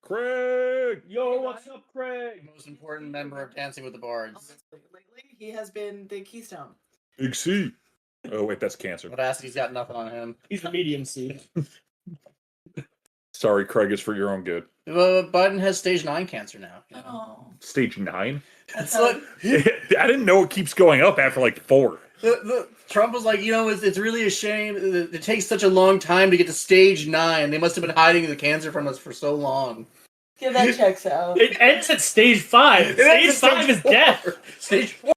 Craig! Yo, what's up, Craig? Most important member of Dancing with the Bards. Honestly, lately, he has been the keystone. Big C. Oh, wait, that's cancer. Audacity's got nothing on him. He's the medium C. Sorry, Craig, it's for your own good. Biden has stage 9 cancer now. You know? Oh. Stage 9? That's like, I didn't know it keeps going up after like 4. Trump was like, it's really a shame that it takes such a long time to get to stage 9. They must have been hiding the cancer from us for so long. Yeah, that checks out. It ends at stage 5. Stage 5 is death. Stage 4.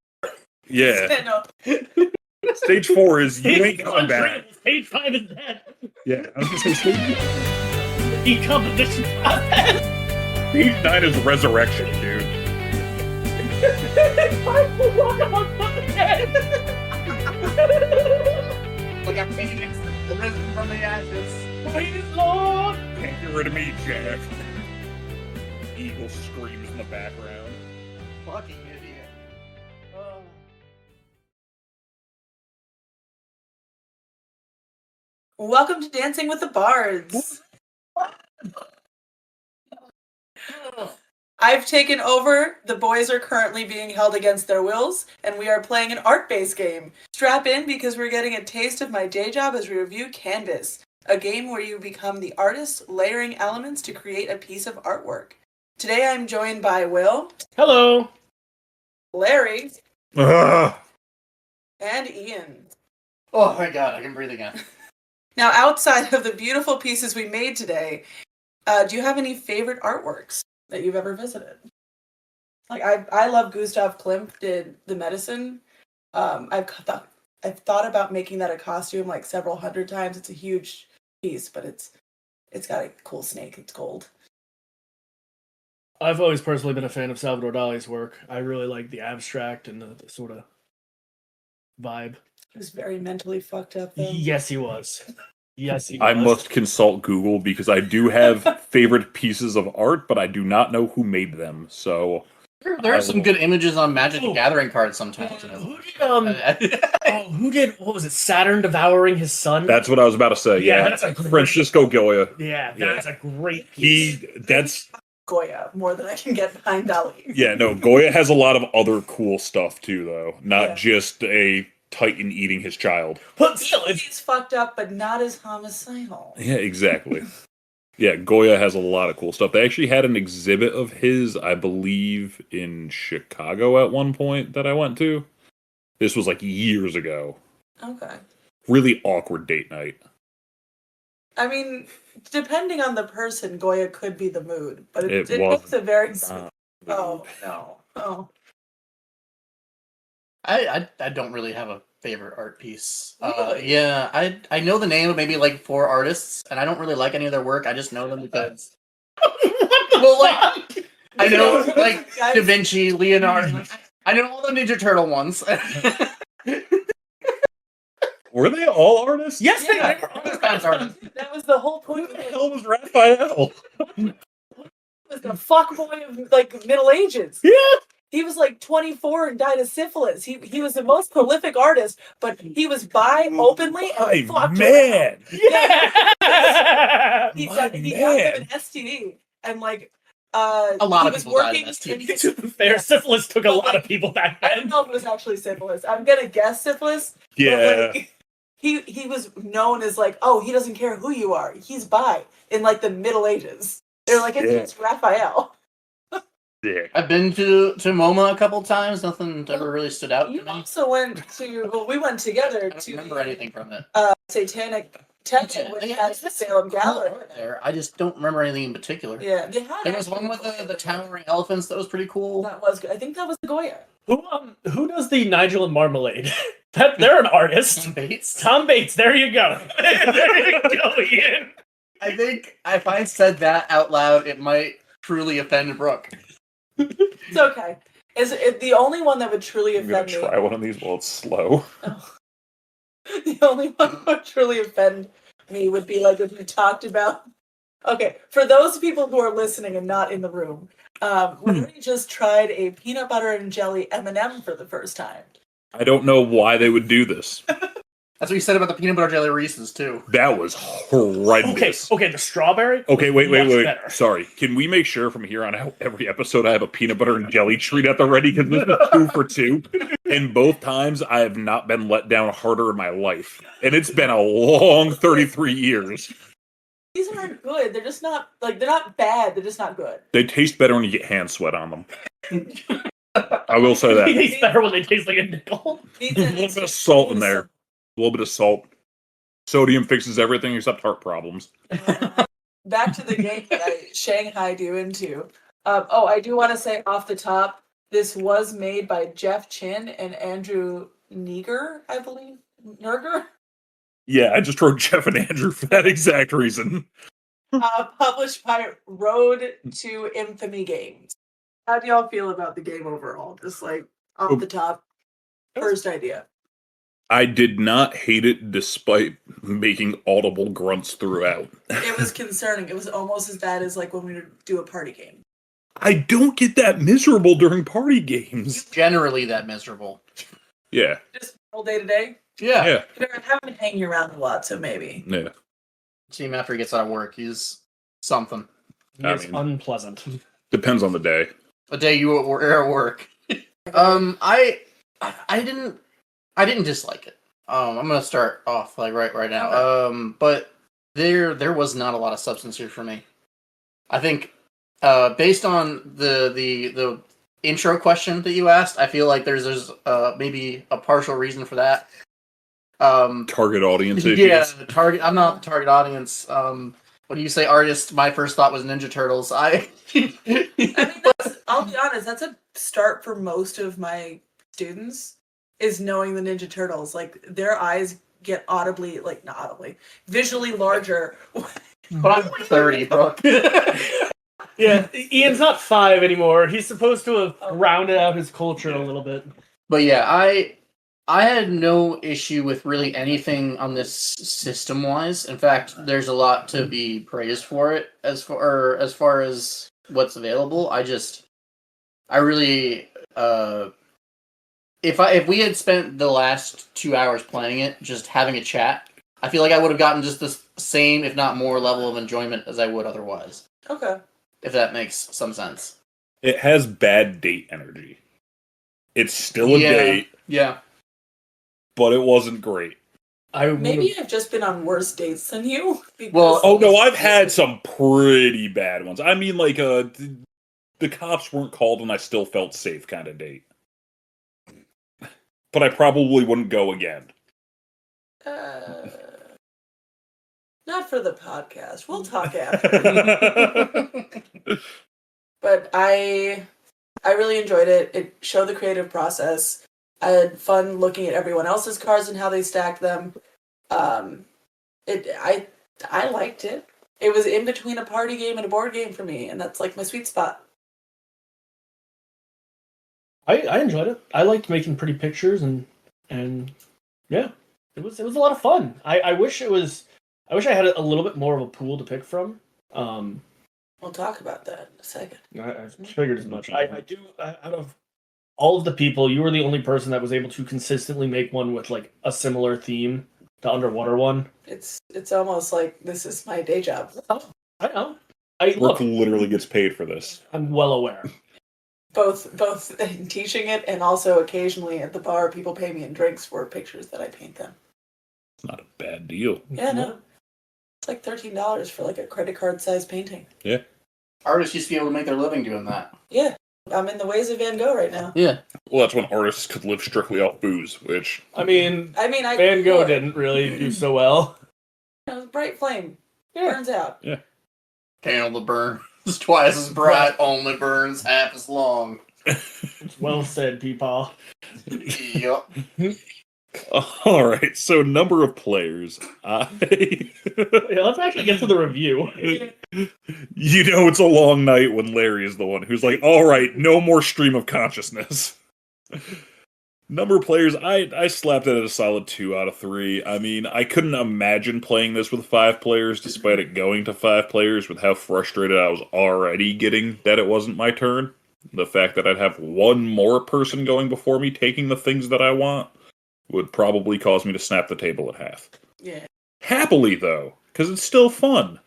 Yeah. No. Stage 4 is you ain't coming back. Stage 5 is death. Yeah, I was gonna say stage Decomposition process. Stage 9 is resurrection, dude. I will walk among fucking dead. Like a phoenix, risen from the ashes. Praise Lord. Can't get rid of me, Jack. Eagle screams in the background. Fucking idiot. Welcome to Dancing with the Bards. I've taken over. The boys are currently being held against their wills, and we are playing an art-based game. Strap in because we're getting a taste of my day job as we review Canvas, a game where you become the artist, layering elements to create a piece of artwork. Today I'm joined by Will, Hello. Larry, Ugh. and Ian. Oh my god, I can breathe again. Now, outside of the beautiful pieces we made today, do you have any favorite artworks that you've ever visited? Like, I love Gustav Klimt did The Medicine. I've thought about making that a costume like several hundred times. It's a huge piece, but it's got a cool snake. It's gold. I've always personally been a fan of Salvador Dali's work. I really like the abstract and the sort of vibe. He was very mentally fucked up, though. Yes, he was. Yes, he was. I must consult Google because I do have favorite pieces of art, but I do not know who made them. So There are some good images on Magic the Gathering cards sometimes. Who did, what was it, Saturn devouring his son? that's what I was about to say. Yeah, that's a great, Francisco Goya. yeah, that's a great piece. That's Goya, more than I can get behind Dali. yeah. No, Goya has a lot of other cool stuff too, though. Not Yeah. just a Titan eating his child. But still, He's fucked up, but not as homicidal. Yeah, exactly. Yeah, Goya has a lot of cool stuff. They actually had an exhibit of his, I believe, in Chicago at one point that I went to. This was like years ago. Okay. Really awkward date night. I mean, depending on the person, Goya could be the mood, but it was makes a very... not Oh, no. Oh. I don't really have a favorite art piece. Really? Yeah, I know the name of maybe like 4 artists, and I don't really like any of their work. I just know them because well, like I know like Da Vinci, Leonardo. I know all the Ninja Turtle ones. Were they all artists? yes, Yeah. they were. Artists. That was the whole point. Who the hell was Raphael? He was the fuckboy of, like, Middle Ages. Yeah. He was, like, 24 and died of syphilis. He was the most prolific artist, but he was bi openly and fucked man. Yeah. He My died of man. an STD. And, like, A lot he of was people died working of STD. To be fair, syphilis took a lot of people back I don't then. know if it was actually syphilis. I'm gonna guess syphilis. But, Yeah. like, he was known as, like, oh, he doesn't care who you are. He's bi in, like, the Middle Ages. They're like, it's Raphael. Dick. I've been to MoMA a couple times. Nothing ever really stood out to You me. also went to, well, we went together I don't to remember anything from it. Satanic Temple, which Yeah, has the Salem Gallery. There, I just don't remember anything in particular. Yeah, they had There was one with the towering elephants that was pretty cool. That was good. I think that was Goya. Who does the Nigel and Marmalade? They're an artist. Bates. Tom Bates, there you go. There you go, Ian. I think if I said that out loud, it might truly offend Brooke. It's okay. Is it the only one that would truly I'm gonna offend me? try one of these while it's slow. Oh. The only one that would truly offend me would be like if we talked about. Okay, for those people who are listening and not in the room, Larry just tried a peanut butter and jelly M&M for the first time. I don't know why they would do this. That's what you said about the peanut butter jelly Reese's too. That was horrendous. Okay, the strawberry. Okay, was wait. much better. Sorry. Can we make sure from here on out, every episode I have a peanut butter and jelly treat at the ready? Because this is 2 for 2. And both times I have not been let down harder in my life. And it's been a long 33 years. These aren't good. They're just not they're not bad. They're just not good. They taste better when you get hand sweat on them. I will say that. They taste better when they taste like a nickel. A little bit of salt in there. A little bit of salt. Sodium fixes everything except heart problems. Back to the game that I shanghaied you into. I do want to say off the top, this was made by Jeff Chin and Andrew Nerger, I believe. Nerger? Yeah, I just wrote Jeff and Andrew for that exact reason. Published by Road to Infamy Games. How do y'all feel about the game overall? Just like off the top, first idea. I did not hate it despite making audible grunts throughout. It was concerning. It was almost as bad as like when we would do a party game. I don't get that miserable during party games. Generally that miserable. Yeah. Just all day to day. Yeah. I haven't been hanging around a lot, so maybe. Yeah. See him after he gets out of work. He's something. It's unpleasant. Depends on the day. The day you were at work. I didn't dislike it. I'm gonna start off like right now. Okay. But there was not a lot of substance here for me. I think based on the intro question that you asked, I feel like there's maybe a partial reason for that. Target audience issues. Yeah, I'm not the target audience. When you say artist, my first thought was Ninja Turtles. I mean, I'll be honest, that's a start for most of my students, is knowing the Ninja Turtles. Like, their eyes get visually larger. But I'm 30, bro. Yeah, Ian's not 5 anymore. He's supposed to have rounded out his culture a little bit. But yeah, I had no issue with really anything on this system-wise. In fact, there's a lot to be praised for it as far as what's available. I really if we had spent the last 2 hours playing it, just having a chat, I feel like I would have gotten just the same, if not more, level of enjoyment as I would otherwise. Okay. If that makes some sense. It has bad date energy. It's still a date. Yeah. But it wasn't great. Maybe I've just been on worse dates than you. Well, oh no, I've had some pretty bad ones. I mean, like the cops weren't called and I still felt safe kind of date. But I probably wouldn't go again. Not for the podcast. We'll talk after. But I really enjoyed it. It showed the creative process. I had fun looking at everyone else's cards and how they stacked them. I liked it. It was in between a party game and a board game for me, and that's like my sweet spot. I enjoyed it. I liked making pretty pictures and yeah, it was a lot of fun. I wish I had a little bit more of a pool to pick from. We'll talk about that in a second. I figured as much. I do out of all of the people, you were the only person that was able to consistently make one with like a similar theme to Underwater one. It's almost like this is my day job. Oh, I know. Brooke literally gets paid for this. I'm well aware. Both in teaching it and also occasionally at the bar, people pay me in drinks for pictures that I paint them. It's not a bad deal. Yeah, no. It's like $13 for like a credit card size painting. Yeah. Artists used to be able to make their living doing that. Yeah. I'm in the ways of Van Gogh right now. Yeah. Well, that's when artists could live strictly off booze, which... I mean Van Gogh didn't really do so well. It was a bright flame. Burns out. Yeah. Candle that burns twice as bright, only burns half as long. Well said, Peepaw. Yup. All right, so number of players. Yeah, let's actually get to the review. You know it's a long night when Larry is the one who's like, all right, no more stream of consciousness. Number of players, I slapped it at a solid 2 out of 3. I mean, I couldn't imagine playing this with 5 players, despite it going to 5 players, with how frustrated I was already getting that it wasn't my turn. The fact that I'd have one more person going before me taking the things that I want would probably cause me to snap the table in half. Yeah. Happily, though, because it's still fun.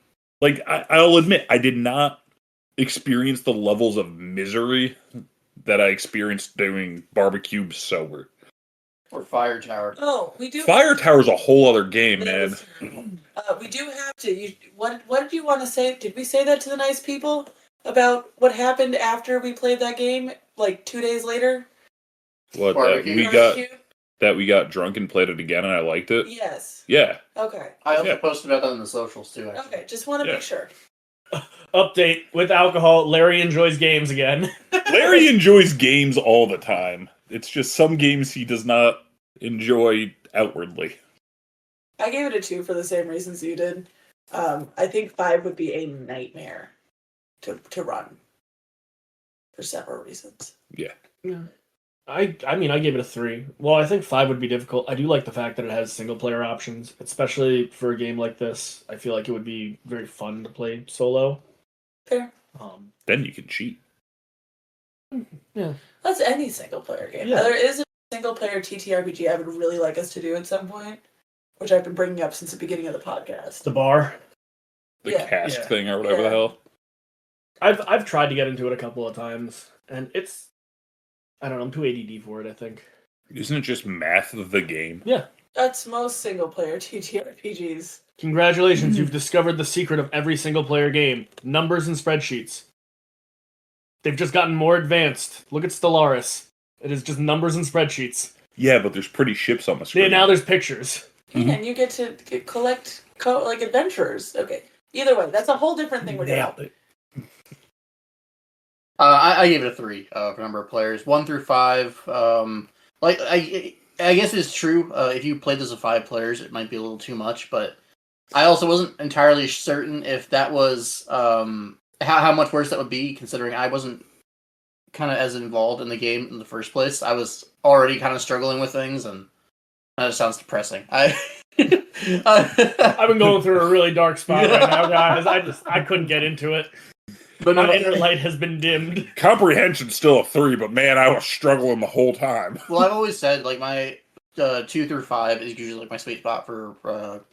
Like, I'll admit, I did not experience the levels of misery that I experienced doing barbecue sober. Or Fire Tower. Oh, we do. Fire Tower's a whole other game, That man. is terrible. We do have to. What did you want to say? Did we say that to the nice people about what happened after we played that game? Like 2 days later. What Barbecue. we got drunk and played it again, and I liked it. Yes. Yeah. Okay. I also posted about that on the socials too. Actually. Okay. Just want to make sure. Update with alcohol. Larry enjoys games again. Larry enjoys games all the time. It's just some games he does not enjoy outwardly. I gave it a 2 for the same reasons you did. I think 5 would be a nightmare to run for several reasons. Yeah. I mean, I gave it a 3. Well, I think 5 would be difficult. I do like the fact that it has single player options, especially for a game like this. I feel like it would be very fun to play solo. Fair. Then you can cheat. Yeah. That's any single player game. Yeah. There is a single player TTRPG I would really like us to do at some point, which I've been bringing up since the beginning of the podcast. The bar. The Yeah. cast thing or whatever Yeah. the hell. I've tried to get into it a couple of times, and it's, I don't know, I'm too ADD for it, I think. Isn't it just math of the game? Yeah. That's most single player TTRPGs. Congratulations, you've discovered the secret of every single player game. Numbers and spreadsheets. They've just gotten more advanced. Look at Stellaris. It is just numbers and spreadsheets. Yeah, but there's pretty ships on the screen. Yeah, now there's pictures. And you get to collect like adventurers. Okay. Either way, that's a whole different thing we're doing. Nailed it. I gave it a 3 for number of players, 1 through 5. I guess it's true. If you played this with 5 players, it might be a little too much. But I also wasn't entirely certain if that was how much worse that would be, considering I wasn't kind of as involved in the game in the first place. I was already kind of struggling with things, and that just sounds depressing. I've been going through a really dark spot right now, guys. I couldn't get into it. But My inner light has been dimmed. Comprehension's still a 3, but man, I was struggling the whole time. Well, I've always said, like, my 2 through 5 is usually like my sweet spot for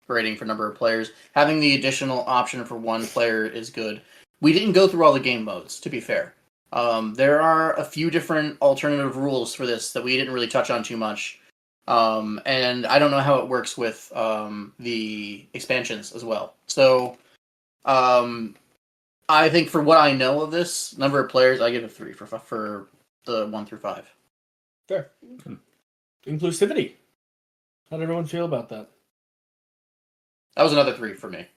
rating for number of players. Having the additional option for 1 player is good. We didn't go through all the game modes, to be fair. There are a few different alternative rules for this that we didn't really touch on too much. And I don't know how it works with the expansions as well. So, I think for what I know of this number of players, I give it 3 for the 1 through 5. Fair. Inclusivity. How did everyone feel about that? That was another 3 for me.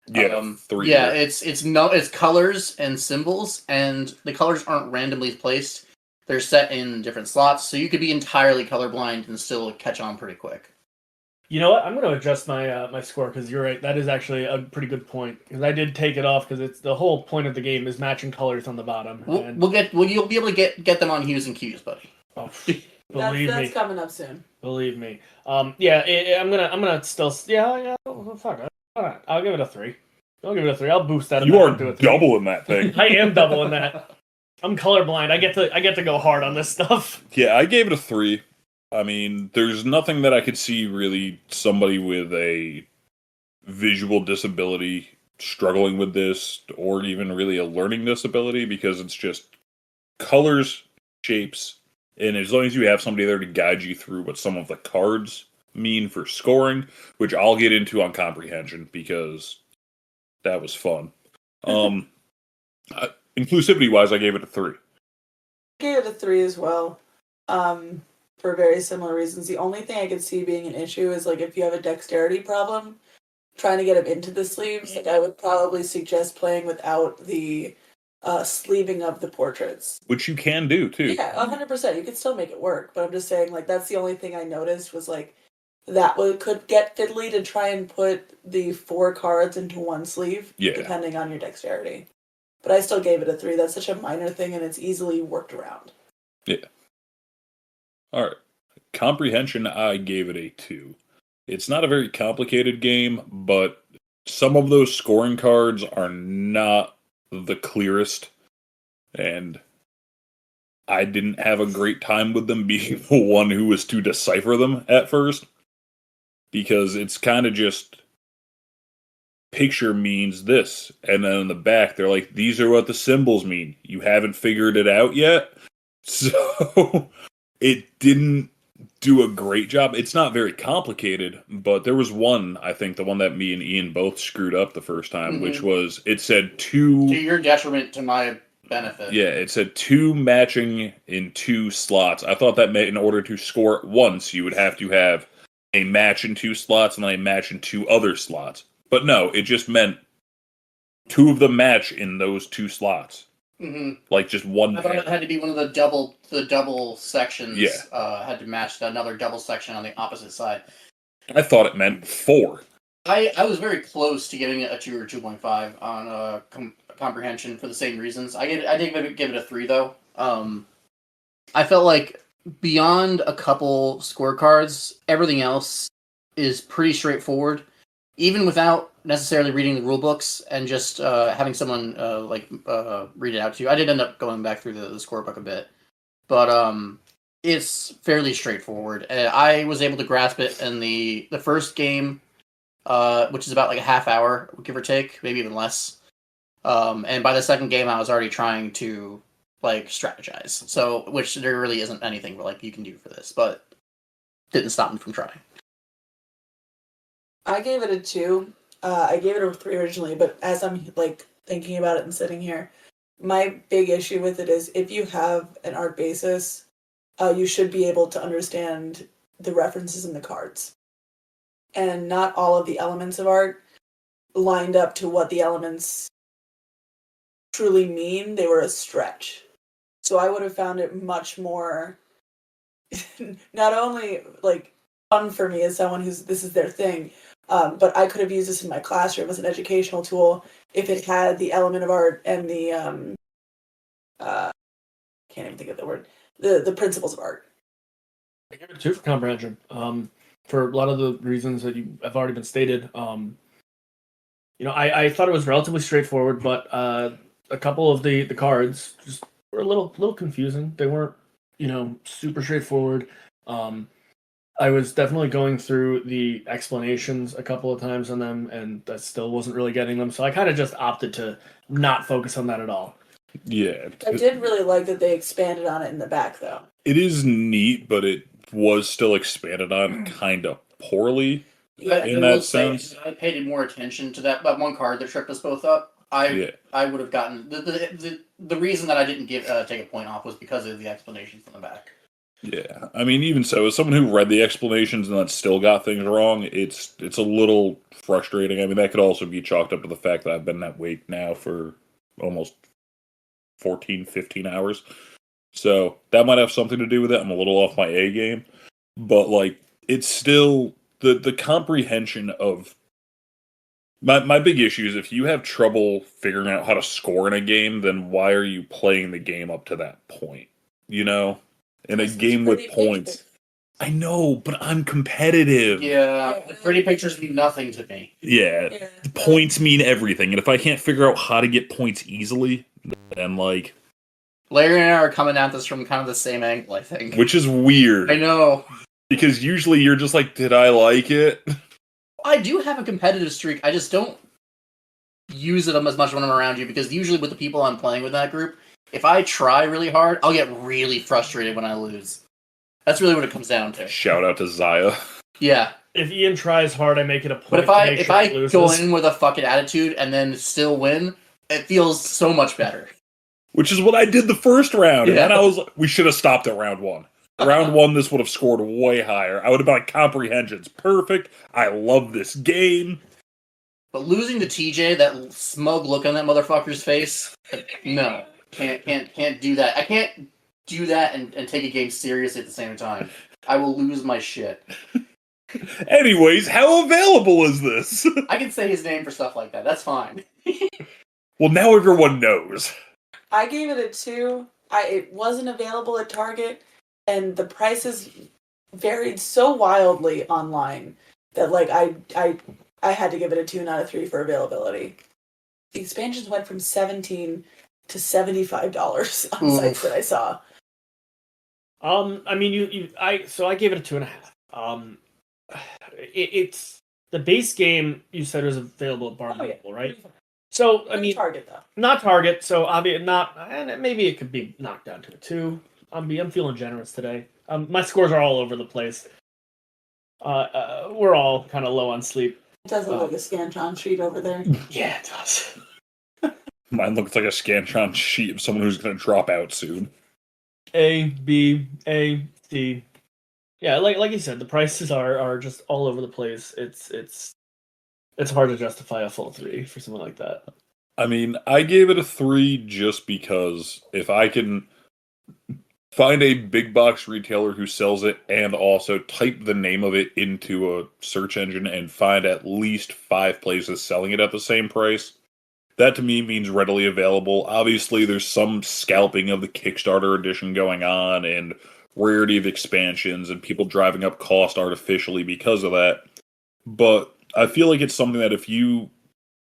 Yeah, 3. Yeah, it's colors and symbols, and the colors aren't randomly placed. They're set in different slots, so you could be entirely colorblind and still catch on pretty quick. You know what? I'm going to adjust my my score because you're right. That is actually a pretty good point. Because I did take it off because it's the whole point of the game is matching colors on the bottom. You'll be able to get them on hues and cues, buddy. Oh, That's coming up soon. Believe me. I'm gonna still. Yeah. Fuck it. All right, I'll give it a 3. I'll give it a 3. I'll boost that. You are to a 3. doubling that thing. I am doubling that. I'm colorblind. I get to go hard on this stuff. Yeah, I gave it a 3. I mean, there's nothing that I could see really somebody with a visual disability struggling with this, or even really a learning disability, because it's just colors, shapes, and as long as you have somebody there to guide you through what some of the cards mean for scoring, which I'll get into on comprehension because that was fun. Inclusivity wise, I gave it a 3. I gave it a 3 as well. For very similar reasons. The only thing I could see being an issue is like if you have a dexterity problem, trying to get them into the sleeves. Like I would probably suggest playing without the sleeving of the portraits. Which you can do too. Yeah, 100%. You could still make it work, but I'm just saying like that's the only thing I noticed was like that could get fiddly to try and put the 4 cards into one sleeve, depending on your dexterity. But I still gave it a 3. That's such a minor thing, and it's easily worked around. Yeah. All right. Comprehension, I gave it a 2. It's not a very complicated game, but some of those scoring cards are not the clearest. And I didn't have a great time with them being the one who was to decipher them at first. Because it's kind of just picture means this. And then in the back, they're like, these are what the symbols mean. You haven't figured it out yet? So it didn't do a great job. It's not very complicated, but there was one, I think, the one that me and Ian both screwed up the first time, which was, it said two... To your detriment, to my benefit. Yeah, it said 2 matching in 2 slots. I thought that meant in order to score it once, you would have to have a match in 2 slots and then a match in 2 other slots. But no, it just meant 2 of them match in those 2 slots. Mm-hmm. Like just one. I thought it had to be one of the double sections. Yeah. Had to match another double section on the opposite side. I thought it meant 4. I was very close to giving it a 2 or 2.5 on comprehension for the same reasons. I did give it a 3 though. I felt like beyond a couple scorecards, everything else is pretty straightforward, even without necessarily reading the rule books and just having someone read it out to you. I did end up going back through the scorebook a bit, but it's fairly straightforward. I was able to grasp it in the first game, which is about like a half hour, give or take, maybe even less. And by the second game, I was already trying to like strategize. So, which there really isn't anything like you can do for this, but didn't stop me from trying. I gave it a 2. I gave it a 3 originally, but as I'm like thinking about it and sitting here, my big issue with it is if you have an art basis, you should be able to understand the references in the cards. And not all of the elements of art lined up to what the elements truly mean. They were a stretch. So I would have found it much more not only like fun for me as someone who's this is their thing, but I could have used this in my classroom as an educational tool if it had the element of art and the can't even think of the word, the principles of art. I give it a 2 for comprehension. For a lot of the reasons that have already been stated. I thought it was relatively straightforward, but a couple of the cards just were a little confusing. They weren't, super straightforward. I was definitely going through the explanations a couple of times on them, and I still wasn't really getting them. So I kind of just opted to not focus on that at all. Yeah. I did really like that they expanded on it in the back, though. It is neat, but it was still expanded on kind of poorly in that sense. I paid more attention to that one card that tripped us both up. I would have gotten the reason that I didn't take a point off was because of the explanations in the back. Yeah, I mean, even so, as someone who read the explanations and then still got things wrong, it's a little frustrating. I mean, that could also be chalked up to the fact that I've been awake now for almost 14, 15 hours. So that might have something to do with it. I'm a little off my A game. But, like, it's still the comprehension of... My big issue is if you have trouble figuring out how to score in a game, then why are you playing the game up to that point? In a game with points. I know, but I'm competitive. Yeah, the pretty pictures mean nothing to me. Yeah, the points mean everything. And if I can't figure out how to get points easily, then, like... Larry and I are coming at this from kind of the same angle, I think. Which is weird. I know. Because usually you're just like, did I like it? I do have a competitive streak. I just don't use it as much when I'm around you, because usually with the people I'm playing with that group, if I try really hard, I'll get really frustrated when I lose. That's really what it comes down to. Shout out to Zaya. Yeah. If Ian tries hard, I make it a point. But if I go in with a fucking attitude and then still win, it feels so much better. Which is what I did the first round. Yeah. And then I was like, we should have stopped at round 1. Round 1, this would have scored way higher. I would have been like, comprehension's perfect. I love this game. But losing to TJ, that smug look on that motherfucker's face, no. Can't do that. I can't do that and take a game seriously at the same time. I will lose my shit. Anyways, how available is this? I can say his name for stuff like that. That's fine. Well, now everyone knows. I gave it a 2. It wasn't available at Target, and the prices varied so wildly online that like I had to give it a 2, not a 3 for availability. The expansions went from $17 to $75 on sites that I saw. I mean, I gave it a 2.5. It's the base game you said was available at Barnes & Noble, right? So I mean, Target though. Not Target. So obviously not, and maybe it could be knocked down to a 2. I'm feeling generous today. My scores are all over the place. We're all kind of low on sleep. It does look like a Scantron sheet over there. Yeah, it does. Mine looks like a Scantron sheet of someone who's going to drop out soon. A, B, A, C. Yeah, like you said, the prices are just all over the place. It's hard to justify a full 3 for something like that. I mean, I gave it a 3 just because if I can find a big box retailer who sells it and also type the name of it into a search engine and find at least 5 places selling it at the same price, that to me means readily available. Obviously, there's some scalping of the Kickstarter edition going on and rarity of expansions and people driving up cost artificially because of that. But I feel like it's something that if you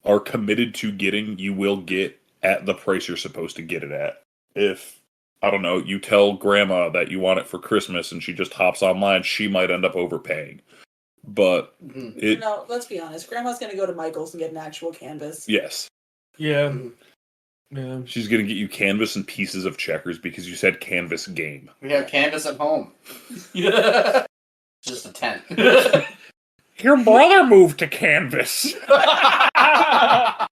are committed to getting, you will get at the price you're supposed to get it at. If, I don't know, you tell grandma that you want it for Christmas and she just hops online, she might end up overpaying. But No, let's be honest. Grandma's going to go to Michael's and get an actual canvas. yes. Yeah. Yeah. She's going to get you canvas and pieces of checkers because you said canvas game. We have canvas at home. Just a tent. Your brother moved to Canvas. I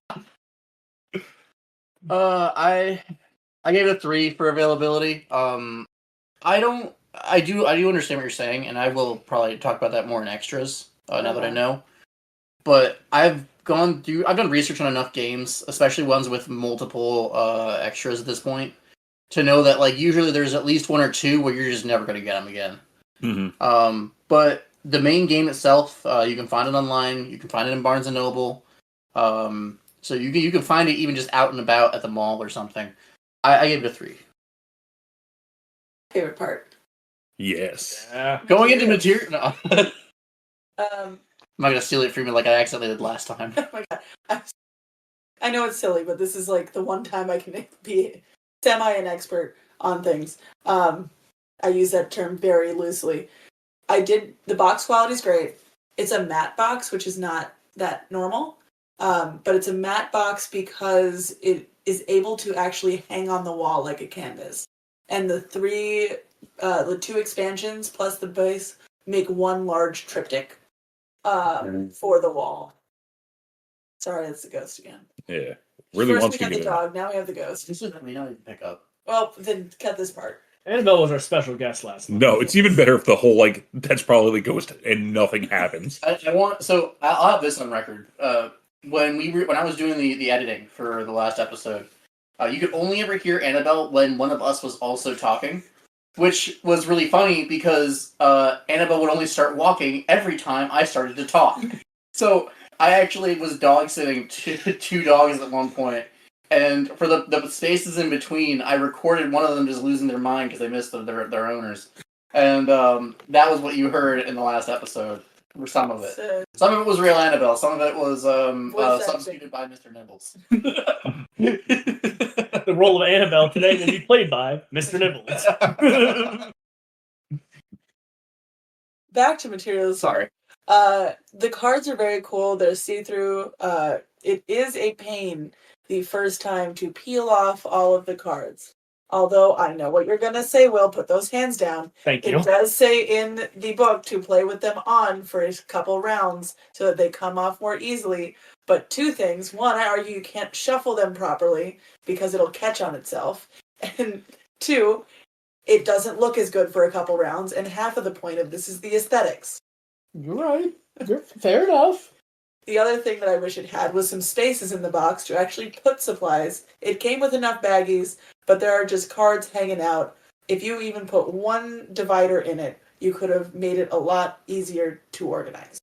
gave it a 3 for availability. I do understand what you're saying, and I will probably talk about that more in extras now that I know. But I've done research on enough games, especially ones with multiple extras at this point, to know that like usually there's at least 1 or 2 where you're just never going to get them again. Mm-hmm. But the main game itself, you can find it online. You can find it in Barnes & Noble. So you can find it even just out and about at the mall or something. I gave it a 3. Favorite part. Yes. Going into material... No. Um, I'm not going to steal it from you like I accidentally did last time. oh my god. I know it's silly, but this is like the one time I can be semi an expert on things. I use that term very loosely. The box quality is great. It's a matte box, which is not that normal. But it's a matte box because it is able to actually hang on the wall like a canvas. And the 2 expansions plus the base make one large triptych for the wall. Sorry, that's the ghost again. Yeah. Really First wants we to had get the it. dog, now we have the ghost. This is what we know you can pick up. Well, then cut this part. Annabelle was our special guest last month. No, it's even better if the whole, like, that's probably the ghost and nothing happens. I'll have this on record. When I was doing the editing for the last episode, you could only ever hear Annabelle when one of us was also talking, which was really funny because Annabelle would only start walking every time I started to talk. So I actually was dog sitting 2 dogs at one point, and for the spaces in between, I recorded one of them just losing their mind because they missed their owners, and that was what you heard in the last episode. Or some of it. Some of it was real Annabelle. Some of it was substituted by Mr. Nibbles. The role of Annabelle today will be played by Mr. Nibbles. Back to materials. Sorry. The cards are very cool. They're see-through. It is a pain the first time to peel off all of the cards. Although I know what you're going to say, Will. Put those hands down. Thank you. It does say in the book to play with them on for a couple rounds so that they come off more easily. But 2 things. 1, I argue you can't shuffle them properly because it'll catch on itself. And 2, it doesn't look as good for a couple rounds. And half of the point of this is the aesthetics. You're right. You're fair enough. The other thing that I wish it had was some spaces in the box to actually put supplies. It came with enough baggies, but there are just cards hanging out. If you even put 1 divider in it, you could have made it a lot easier to organize.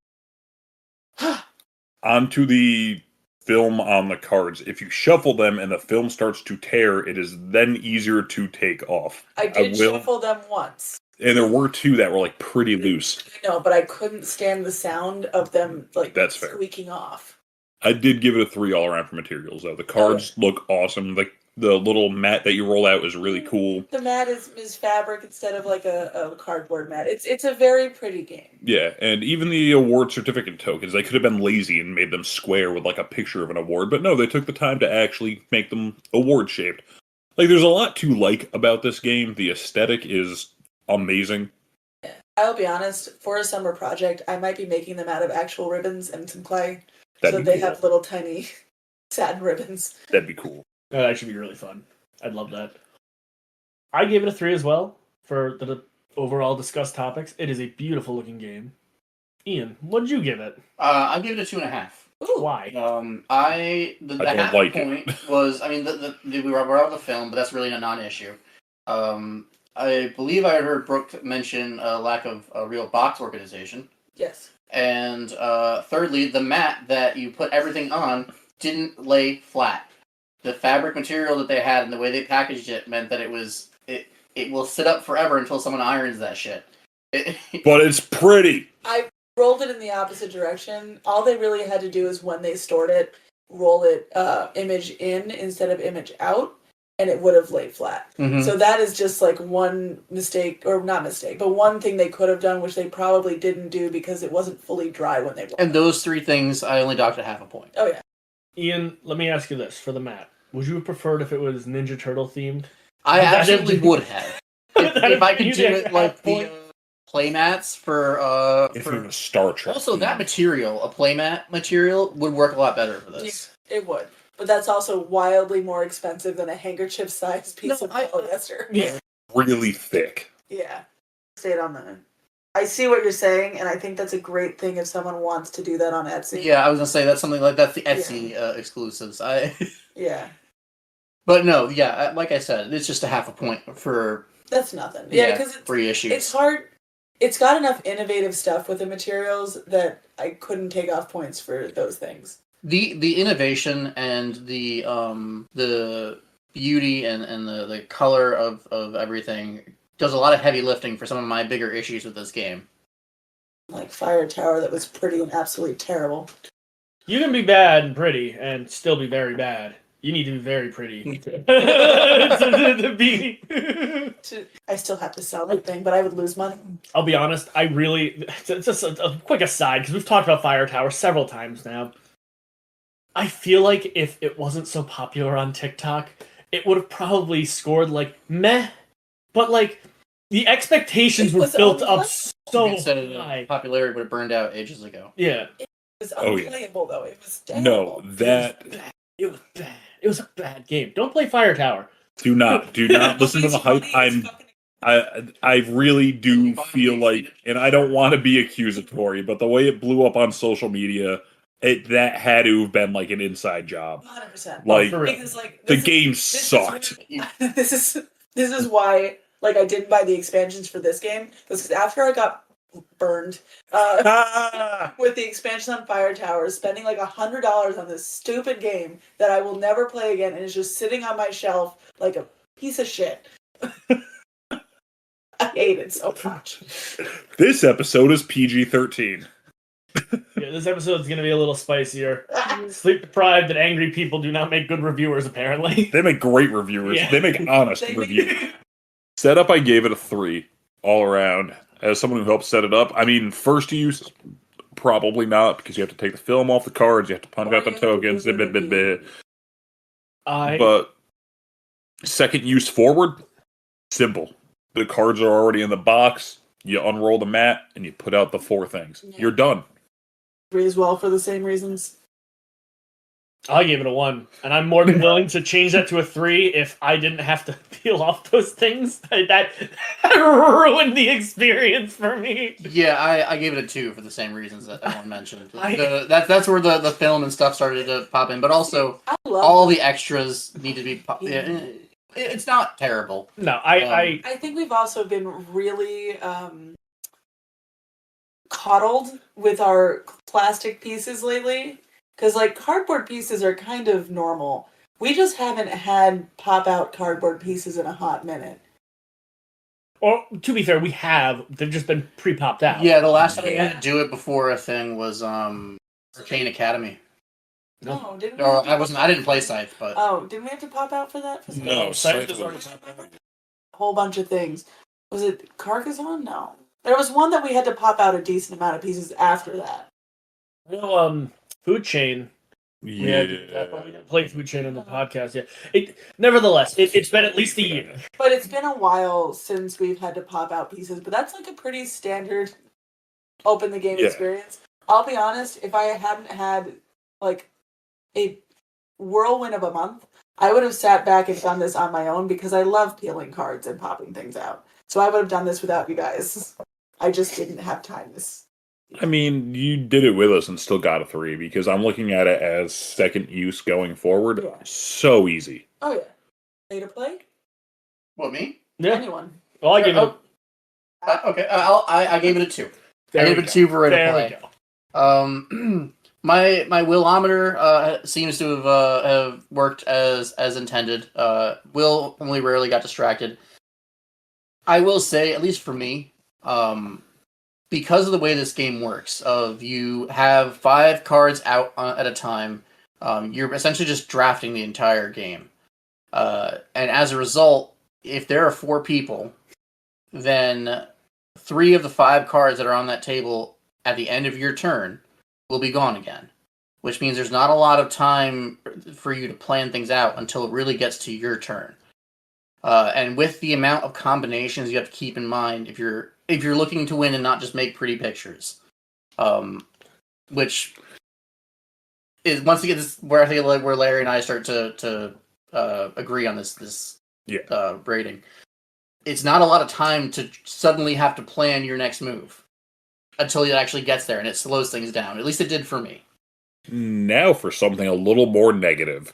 Onto the film on the cards. If you shuffle them and the film starts to tear, it is then easier to take off. I did shuffle them once. And there were 2 that were like pretty loose. No, but I couldn't stand the sound of them like That's fair. squeaking off. I did give it a 3 all around for materials though. The cards look awesome. Like The little mat that you roll out is really cool. The mat is fabric instead of like a cardboard mat. It's a very pretty game. Yeah, and even the award certificate tokens, they could have been lazy and made them square with like a picture of an award, but no, they took the time to actually make them award shaped. Like, there's a lot to like about this game. The aesthetic is amazing. I'll be honest, for a summer project, I might be making them out of actual ribbons and some clay. That'd So be they cool. have little tiny satin ribbons. That'd be cool. That should be really fun. I'd love that. I gave it a 3 as well for the overall discussed topics. It is a beautiful looking game. Ian, what did you give it? I give it a 2.5. Why? The I don't half like point it. was, I mean, we were out of the film, but that's really a non-issue. I believe I heard Brooke mention a lack of a real box organization. Yes. And thirdly, the mat that you put everything on didn't lay flat. The fabric material that they had and the way they packaged it meant that it will sit up forever until someone irons that shit. But it's pretty. I rolled it in the opposite direction. All they really had to do is when they stored it, roll it image in instead of image out, and it would have laid flat. Mhm. So that is just like one mistake, or not mistake, but one thing they could have done, which they probably didn't do because it wasn't fully dry when they rolled And it. those 3 things, I only docked a half a point. Oh yeah. Ian, let me ask you this for the mat. Would you have preferred if it was Ninja Turtle themed? I That absolutely is- would have. If I could You do get it like half the point. playmats for If it was Star Trek. also that material, a playmat material, would work a lot better for this. It would. But that's also wildly more expensive than a handkerchief-sized piece No, of I- polyester. Yeah. Really thick. Yeah. Stayed on the. I see what you're saying, and I think that's a great thing if someone wants to do that on Etsy. Yeah, I was gonna say that's something like that's the Etsy exclusives. Yeah. But no, yeah, like I said, it's just a half a point for That's nothing. Yeah, because 3 issues. it's hard. It's got enough innovative stuff with the materials that I couldn't take off points for those things. The innovation and the beauty and the color of everything does a lot of heavy lifting for some of my bigger issues with this game. Like Fire Tower that was pretty and absolutely terrible. You can be bad and pretty and still be very bad. You need to be very pretty to be. I still have to sell that thing, but I would lose money. I'll be honest. It's just a quick aside because we've talked about Fire Tower several times now. I feel like if it wasn't so popular on TikTok, it would have probably scored like meh, but like the expectations It were was built up unplayable. so Instead of high. popularity would have burned out ages ago. Yeah, It was Oh, yeah. unplayable though. It was terrible. No, that it was bad. It was a bad game. Don't play Fire Tower. do not listen to the hype. I really do feel like, and I don't want to be accusatory, but the way it blew up on social media, that had to have been like an inside job. 100%. Like, for real. Because like the this game is sucked. where- this is why like I didn't buy the expansions for this game because after I got burned with the expansion on Fire Tower, spending like $100 on this stupid game that I will never play again and is just sitting on my shelf like a piece of shit. I hate it so much. This episode is PG-13. Yeah, this episode is going to be a little spicier. Sleep deprived and angry people do not make good reviewers, apparently. They make great reviewers. Yeah. They make honest They reviews. make- Setup, I gave it a 3 all around. As someone who helped set it up, I mean, first use, probably not, because you have to take the film off the cards, you have to punch out the tokens, but second use forward, simple. The cards are already in the box, you unroll the mat, and you put out the 4 things. Yeah. You're done. Agree as well for the same reasons. I gave it a 1, and I'm more than willing to change that to a 3 if I didn't have to peel off those things. That ruined the experience for me. Yeah, I gave it a 2 for the same reasons that everyone mentioned. I- That's where the film and stuff started to pop in, but also I love all the extras need to be. It's not terrible. No, I I think we've also been really coddled with our plastic pieces lately. Because, like, cardboard pieces are kind of normal. We just haven't had pop-out cardboard pieces in a hot minute. or to be fair, we have. They've just been pre-popped out. Yeah, the last time we Yeah. had to do it before a thing was Arcane Academy. No, didn't we? Or I didn't play Scythe, but Oh, didn't we have to pop out for that? For No, Scythe Scythe is already was- a whole bunch of things. Was it Carcassonne? No. There was one that we had to pop out a decent amount of pieces after that. Well, Food Chain. We had to do that, but we didn't play Food Chain on the podcast yet. Nevertheless, it's been at least a year. But it's been a while since we've had to pop out pieces, but that's like a pretty standard open the game Yeah. experience. I'll be honest, if I hadn't had like a whirlwind of a month, I would have sat back and done this on my own because I love peeling cards and popping things out. So I would have done this without you guys. I just didn't have time this. I mean, you did it with us and still got a 3 because I'm looking at it as second use going forward. Yeah. So easy. Oh yeah. Pay to play? what, me? Yeah. Anyone. Well, I give it. Okay, I gave it a 2. There I we gave it go. a 2 for Ready to There Play. we go. My willometer seems to have worked as intended. Will only rarely got distracted. I will say, at least for me, because of the way this game works, of you have 5 cards out at a time, you're essentially just drafting the entire game. And as a result, if there are 4 people, then 3 of the 5 cards that are on that table at the end of your turn will be gone again, which means there's not a lot of time for you to plan things out until it really gets to your turn. And with the amount of combinations you have to keep in mind if you're looking to win and not just make pretty pictures, which is once again this where I think like where Larry and I start to agree on this rating. It's not a lot of time to suddenly have to plan your next move until it actually gets there, and it slows things down. At least it did for me. Now for something a little more negative.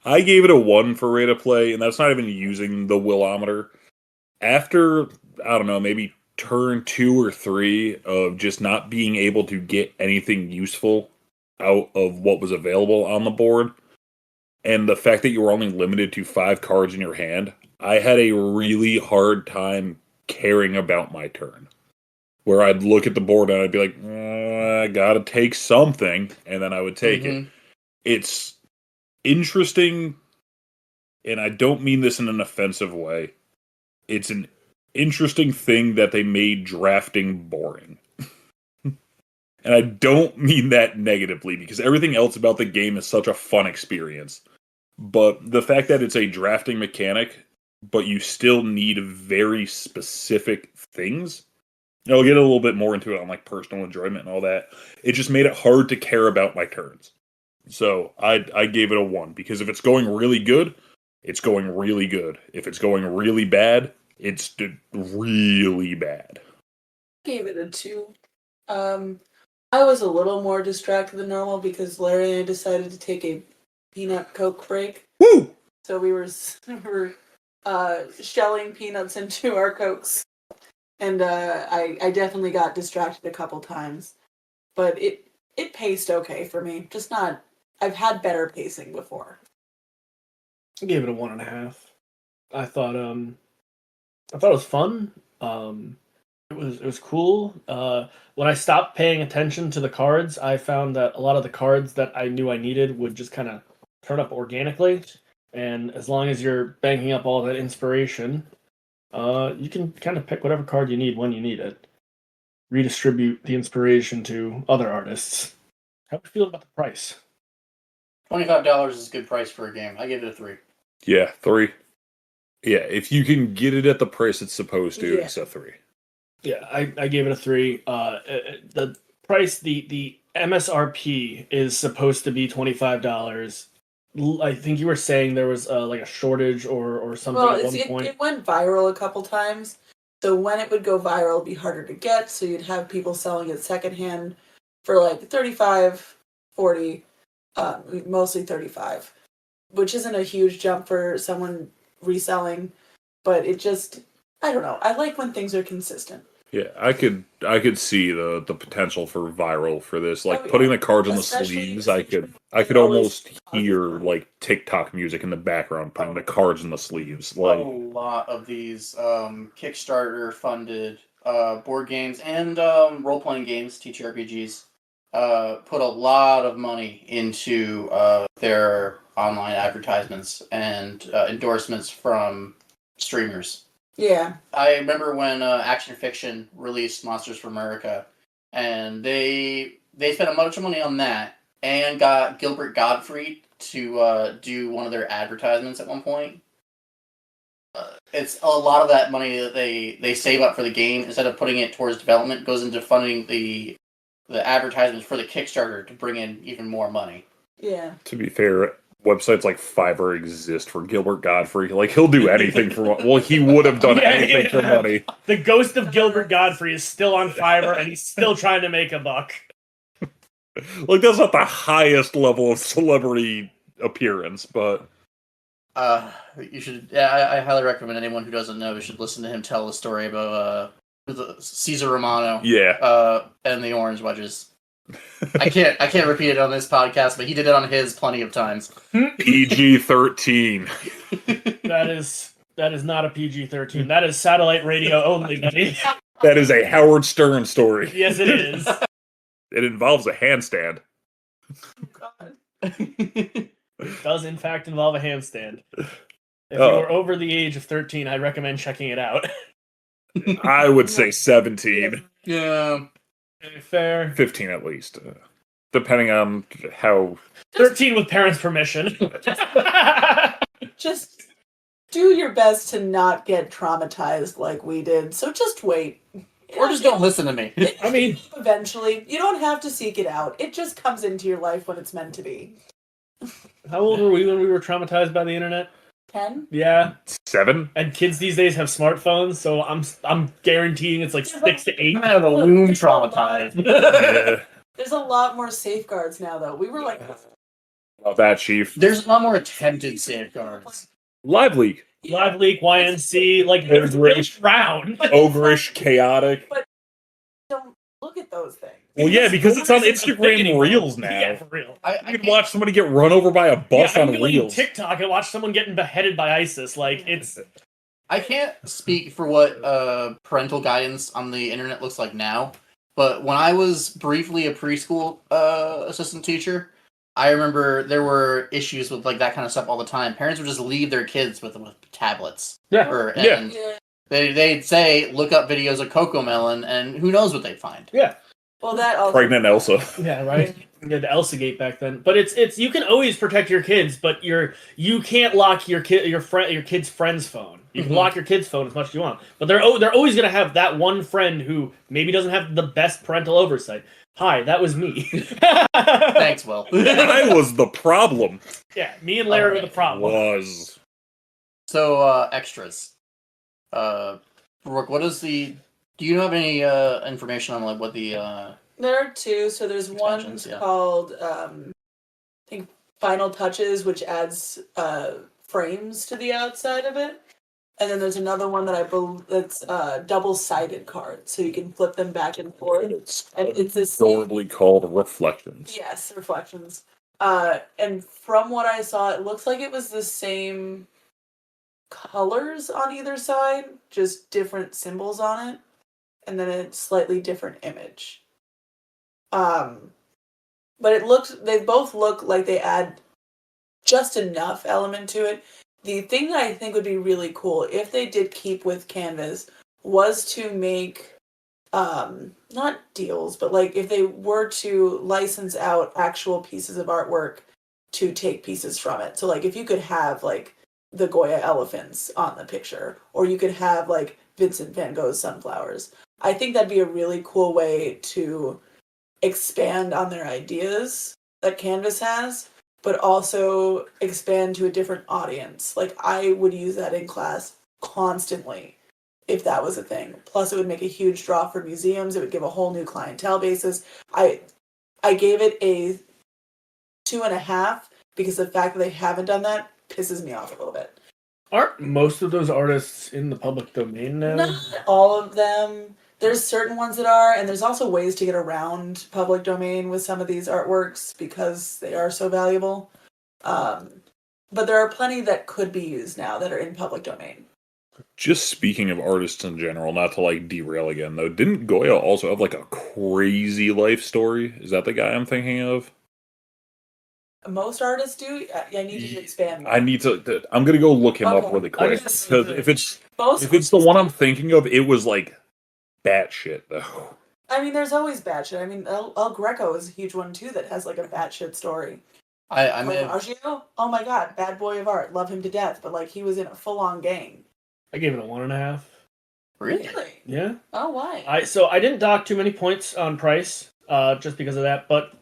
I gave it a 1 for rate of play, and that's not even using the willometer. After, I don't know, maybe turn 2 or 3 of just not being able to get anything useful out of what was available on the board, and the fact that you were only limited to 5 cards in your hand, I had a really hard time caring about my turn. Where I'd look at the board and I'd be like, I gotta take something, and then I would take it. It's interesting, and I don't mean this in an offensive way. It's an interesting thing that they made drafting boring. And I don't mean that negatively, because everything else about the game is such a fun experience. But the fact that it's a drafting mechanic, but you still need very specific things. I'll get a little bit more into it on like personal enjoyment and all that. It just made it hard to care about my turns. So I gave it a 1, because if it's going really good, it's going really good. If it's going really bad, it's really bad. Gave it a 2. I was a little more distracted than normal because Larry and I decided to take a peanut Coke break. Woo! So we were shelling peanuts into our Cokes. And I definitely got distracted a couple times. But it paced okay for me. Just not... I've had better pacing before. I gave it a 1.5. I thought it was fun. It was cool. When I stopped paying attention to the cards, I found that a lot of the cards that I knew I needed would just kind of turn up organically. And as long as you're banking up all that inspiration, you can kind of pick whatever card you need when you need it. Redistribute the inspiration to other artists. How do you feel about the price? $25 is a good price for a game. I give it a 3. Yeah, 3. Yeah, if you can get it at the price it's supposed to, Yeah. it's a 3. Yeah, I gave it a 3. The price, the MSRP is supposed to be $25. I think you were saying there was like a shortage or something Well, at one point. it went viral a couple times. So when it would go viral, it'd be harder to get. So you'd have people selling it secondhand for like 35, 40, mostly 35, which isn't a huge jump for someone reselling, but it just, I don't know. I like when things are consistent. Yeah, I could see the potential for viral for this. Like Oh, yeah. putting the cards on the Especially sleeves, I could almost hear like TikTok music in the background putting the cards in the sleeves. A Like lot of these Kickstarter funded board games and role playing games, TTRPGs, put a lot of money into their online advertisements and endorsements from streamers. Yeah. I remember when Action Fiction released Monsters for America, and they spent a bunch of money on that and got Gilbert Gottfried to do one of their advertisements at one point. It's a lot of that money that they save up for the game, instead of putting it towards development, goes into funding the advertisements for the Kickstarter to bring in even more money. Yeah. To be fair, websites like Fiverr exist for Gilbert Godfrey. Like, he'll do anything for money. Well, he would have done anything for money. The ghost of Gilbert Godfrey is still on Fiverr, and he's still trying to make a buck. Like, that's not the highest level of celebrity appearance, but... You should. Yeah, I highly recommend anyone who doesn't know should listen to him tell the story about Caesar Romano. Yeah. And the orange wedges. I can't repeat it on this podcast, but he did it on his plenty of times. PG-13. That is not a PG-13. That is satellite radio only, buddy. That is a Howard Stern story. Yes, it is. It involves a handstand. It does, in fact, involve a handstand. If you Oh. are over the age of 13, I recommend checking it out. I would say 17. Yeah. Fair. 15 at least. Depending on how... 13 with parents' permission. Just do your best to not get traumatized like we did. So just wait. Or just don't listen to me. I mean, Eventually, you don't have to seek it out. It just comes into your life when it's meant to be. how old were we when we were traumatized by the internet? 10? Yeah. 7? And kids these days have smartphones, so I'm guaranteeing it's like 6 to 8. I'm out of the womb traumatized. Yeah. There's a lot more safeguards now, though. We were like, About that, Chief. There's a lot more attempted safeguards. Live Leak. Live Leak, YNC, like there's round. Ogreish, chaotic. don't look at those things. Well, yeah, because it's on Nobody's a thing Instagram anymore. Reels now. Yeah, for real. You can watch somebody get run over by a bus Yeah, on I can go on Reels. TikTok and watch someone getting beheaded by ISIS. Like, it's... I can't speak for what parental guidance on the internet looks like now, but when I was briefly a preschool assistant teacher, I remember there were issues with like that kind of stuff all the time. Parents would just leave their kids with tablets. Yeah. And Yeah. they'd say, look up videos of Cocomelon, and who knows what they'd find. Yeah. Well, that also. Pregnant Elsa. Yeah, right. You had the Elsa Gate back then, but it's you can always protect your kids, but you can't lock your kid's friend's phone. You can lock your kid's phone as much as you want, but they're always gonna have that one friend who maybe doesn't have the best parental oversight. Hi, that was me. Thanks, Will. I was the problem. Yeah, me and Larry were the problem. Was. So, extras. Brooke, what is the... Do you have any information on like what the... There are two. So there's one Expansions, yeah. called, I think, Final Touches, which adds frames to the outside of it. And then there's another one that I believe that's double-sided cards, so you can flip them back and forth. And it's this Adorably called Reflections. Yes, reflections. And from what I saw, it looks like it was the same colors on either side, just different symbols on it, and then a slightly different image. But they both look like they add just enough element to it. The thing that I think would be really cool if they did keep with Canvas was to make not deals, but like if they were to license out actual pieces of artwork to take pieces from it. So like if you could have like the Goya elephants on the picture, or you could have like Vincent van Gogh's sunflowers. I think that'd be a really cool way to expand on their ideas that Canvas has, but also expand to a different audience. Like I would use that in class constantly if that was a thing. Plus it would make a huge draw for museums. It would give a whole new clientele basis. I gave it a 2.5 because the fact that they haven't done that pisses me off a little bit. Aren't most of those artists in the public domain now? Not all of them. There's certain ones that are, and there's also ways to get around public domain with some of these artworks because they are so valuable. But there are plenty that could be used now that are in public domain. Just speaking of artists in general, not to like derail again though, didn't Goya also have like a crazy life story? Is that the guy I'm thinking of? Most artists do. I need you to expand. I need to. I'm gonna go look him up Okay. really quick just- because if it's Most the one I'm thinking of, it was like batshit though. I mean, there's always batshit. I mean, El Greco is a huge one too that has like a batshit story. I may have, Caravaggio? Oh my god, bad boy of art, love him to death, but like he was in a full-on gang. I gave it a 1.5. really? Yeah. Oh, why? I didn't dock too many points on price, just because of that, but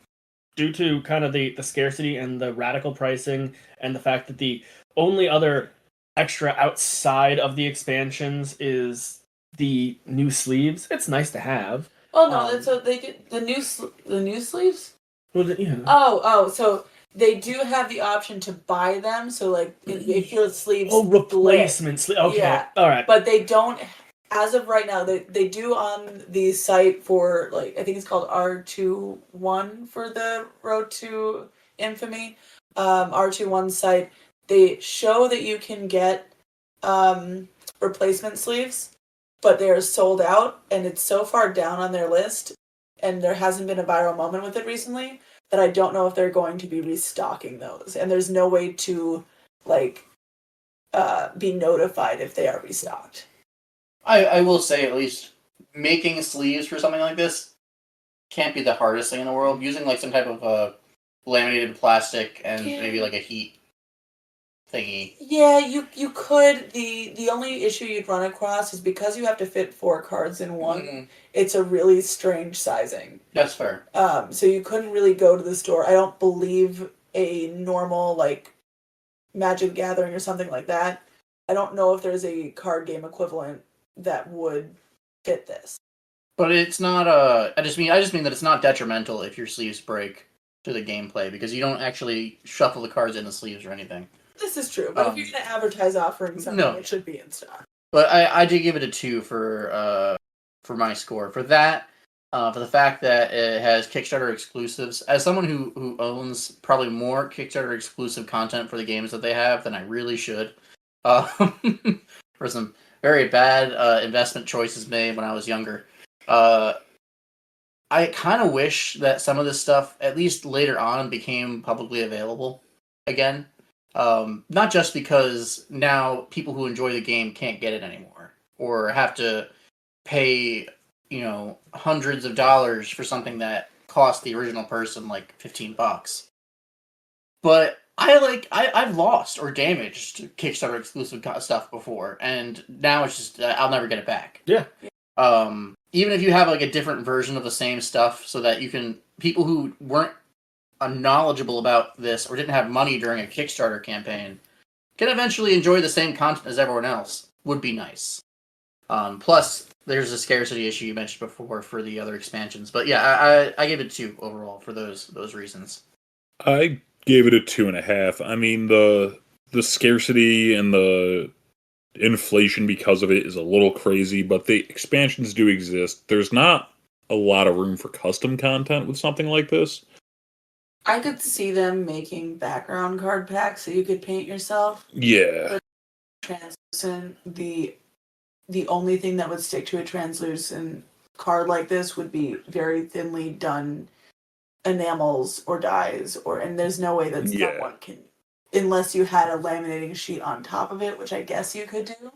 due to kind of the scarcity and the radical pricing and the fact that the only other extra outside of the expansions is the new sleeves. It's nice to have. Oh no, that's what they get the new sleeves. Well, yeah. So they do have the option to buy them. So like if your sleeves Replacement sleeve. Okay, Yeah. all right. but they don't. As of right now, they do on the site for like I think it's called R21 for the Road to Infamy. R21 site. They show that you can get replacement sleeves, but they are sold out, and it's so far down on their list, and there hasn't been a viral moment with it recently that I don't know if they're going to be restocking those, and there's no way to like be notified if they are restocked. I will say at least making sleeves for something like this can't be the hardest thing in the world. Using like some type of laminated plastic and maybe like a heat thingy. Yeah, you could. The only issue you'd run across is because you have to fit 4 cards in one. Mm-hmm. It's a really strange sizing. That's fair. So you couldn't really go to the store. I don't believe a normal like Magic the Gathering or something like that. I don't know if there's a card game equivalent that would fit this. But it's not I just mean that it's not detrimental if your sleeves break to the gameplay because you don't actually shuffle the cards in the sleeves or anything. This is true, but if you're going to advertise offering something, it should be in stock. But I did give it a 2 for my score. For that, for the fact that it has Kickstarter exclusives, as someone who owns probably more Kickstarter exclusive content for the games that they have than I really should, for some very bad investment choices made when I was younger, I kind of wish that some of this stuff, at least later on, became publicly available again. Not just because now people who enjoy the game can't get it anymore, or have to pay, hundreds of dollars for something that cost the original person like $15. But I've lost or damaged Kickstarter exclusive stuff before, and now it's just I'll never get it back. Yeah. Even if you have like a different version of the same stuff, so that you can people who weren't knowledgeable about this or didn't have money during a Kickstarter campaign can eventually enjoy the same content as everyone else would be nice. Plus, there's a scarcity issue you mentioned before for the other expansions. But yeah, I gave it 2 overall for those reasons. I gave it a 2.5. I mean, the scarcity and the inflation because of it is a little crazy, but the expansions do exist. There's not a lot of room for custom content with something like this. I could see them making background card packs so you could paint yourself. Yeah. Translucent. The only thing that would stick to a translucent card like this would be very thinly done enamels or dyes, and there's no way that someone can, unless you had a laminating sheet on top of it, which I guess you could do.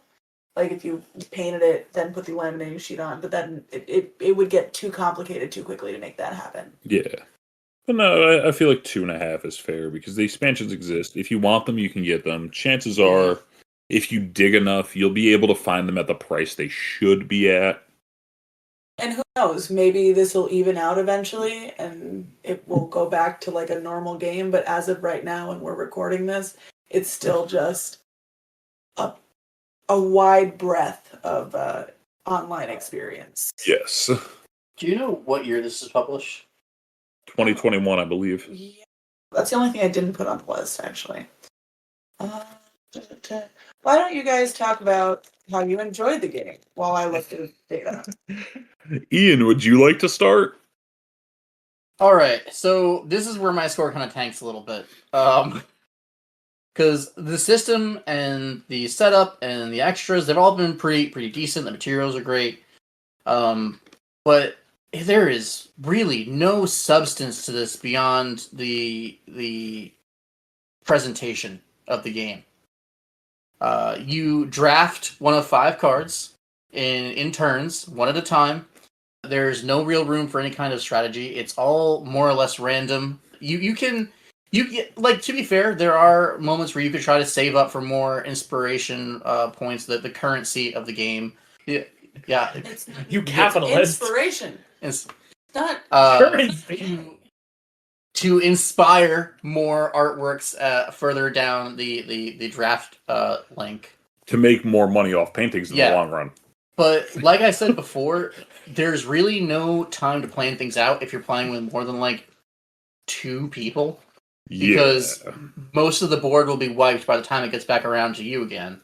Like if you painted it, then put the laminating sheet on, but then it would get too complicated too quickly to make that happen. Yeah. But no, I feel like 2.5 is fair because the expansions exist. If you want them, you can get them. Chances are, if you dig enough, you'll be able to find them at the price they should be at. And who knows, maybe this will even out eventually and it will go back to like a normal game, but as of right now when we're recording this, it's still just a wide breadth of online experience. Yes. Do you know what year this is published? 2021, I believe. Yeah. That's the only thing I didn't put on the list, actually. Why don't you guys talk about how you enjoyed the game while I looked at data? Ian, would you like to start? All right, so this is where my score kind of tanks a little bit. because the system and the setup and the extras, they've all been pretty decent. The materials are great. But there is really no substance to this beyond the presentation of the game. You draft one of 5 cards in turns, one at a time. There's no real room for any kind of strategy. It's all more or less random. You can like, to be fair, there are moments where you could try to save up for more inspiration points. That the currency of the game. Yeah. You capitalist. Inspiration. It's not to inspire more artworks further down the draft link. To make more money off paintings in the long run. But like I said before, there's really no time to plan things out if you're playing with more than like 2 people. Because most of the board will be wiped by the time it gets back around to you again.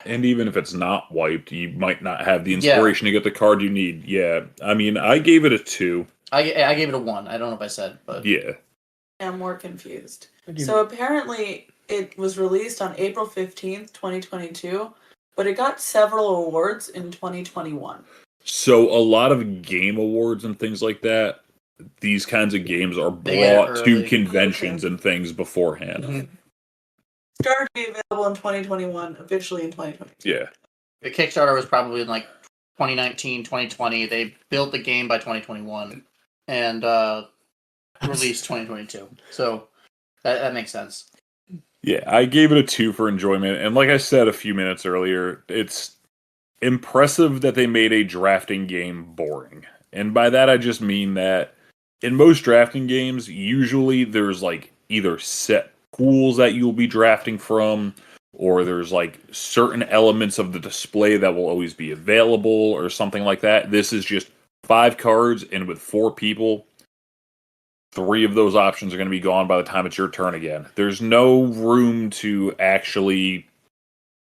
And even if it's not wiped, you might not have the inspiration to get the card you need. Yeah, I mean, I gave it a 2. I gave it a 1. I don't know if I said, but yeah. I'm more confused. So apparently, it was released on April 15th, 2022, but it got several awards in 2021. So a lot of game awards and things like that, these kinds of games are brought to conventions and things beforehand. Mm-hmm. Started to be available in 2021, officially in 2022. Yeah. The Kickstarter was probably in like 2019, 2020. They built the game by 2021 and released 2022. So that makes sense. Yeah, I gave it a 2 for enjoyment. And like I said a few minutes earlier, it's impressive that they made a drafting game boring. And by that, I just mean that in most drafting games, usually there's like either set pools that you'll be drafting from, or there's like certain elements of the display that will always be available or something like that. This is just 5 cards, and with 4 people, 3 of those options are going to be gone by the time it's your turn again. There's no room to actually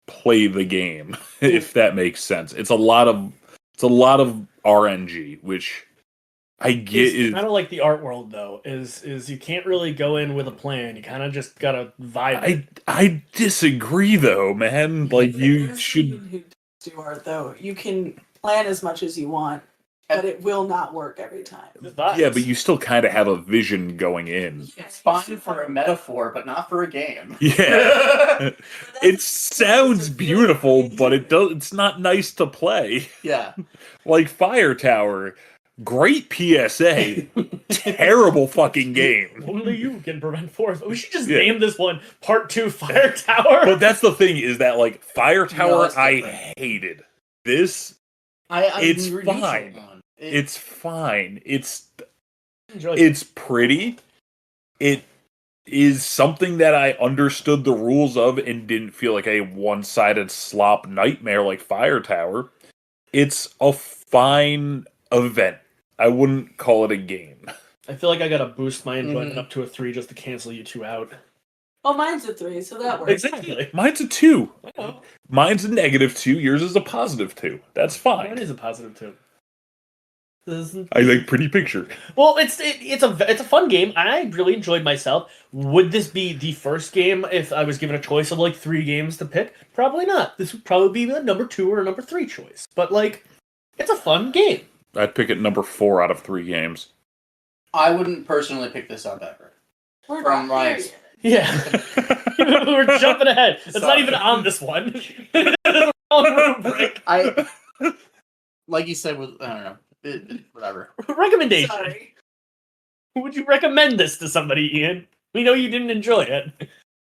play the game, if that makes sense. It's a lot of RNG, which I get. It's kind of like the art world, though. Is you can't really go in with a plan. You kind of just gotta vibe. I disagree, though, man. Like, you should Who do art, though. You can plan as much as you want, but it will not work every time. Yeah, but you still kind of have a vision going in. It's fine for a metaphor, but not for a game. Yeah. It sounds beautiful, but it's not nice to play. Yeah. Like Fire Tower. Great PSA. Terrible fucking game. Only you can prevent force. We should just name this one Part 2 Fire Tower. But that's the thing, is that like Fire Tower I hated. This it's fine. It's fine. It's pretty. It is something that I understood the rules of and didn't feel like a one-sided slop nightmare like Fire Tower. It's a fine event. I wouldn't call it a game. I feel like I gotta boost my enjoyment up to a 3 just to cancel you 2 out. Oh, mine's a 3, so that works. Exactly. Mine's a 2. Mine's a -2. Yours is a +2. That's fine. Mine is a +2. I like pretty picture. Well, it's a fun game. I really enjoyed myself. Would this be the first game if I was given a choice of like 3 games to pick? Probably not. This would probably be the number 2 or number 3 choice. But like, it's a fun game. I'd pick it number 4 out of 3 games. I wouldn't personally pick this up ever. We're From not here Ryan's. yet. Yeah. We're jumping ahead. It's not even on this one. I like you said with I don't know. Whatever. Recommendation. Sorry. Would you recommend this to somebody, Ian? We know you didn't enjoy it.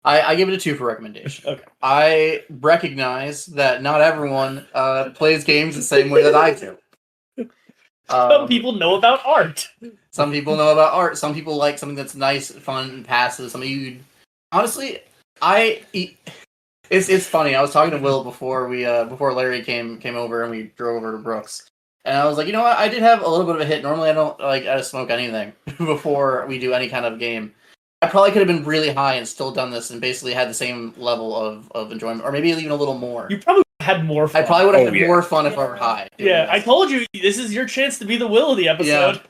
I give it a 2 for recommendation. Okay. I recognize that not everyone plays games the same way that I do. Some people know about art. Some people know about art. Some people like something that's nice, fun, and passive. Some of you, honestly, it's funny. I was talking to Will before before Larry came over and we drove over to Brooks, and I was like, you know what? I did have a little bit of a hit. Normally, I don't smoke anything before we do any kind of game. I probably could have been really high and still done this and basically had the same level of enjoyment, or maybe even a little more. You probably had more fun. I probably would have had more fun if I were high. Yeah, I told you, this is your chance to be the Will of the episode. Yeah.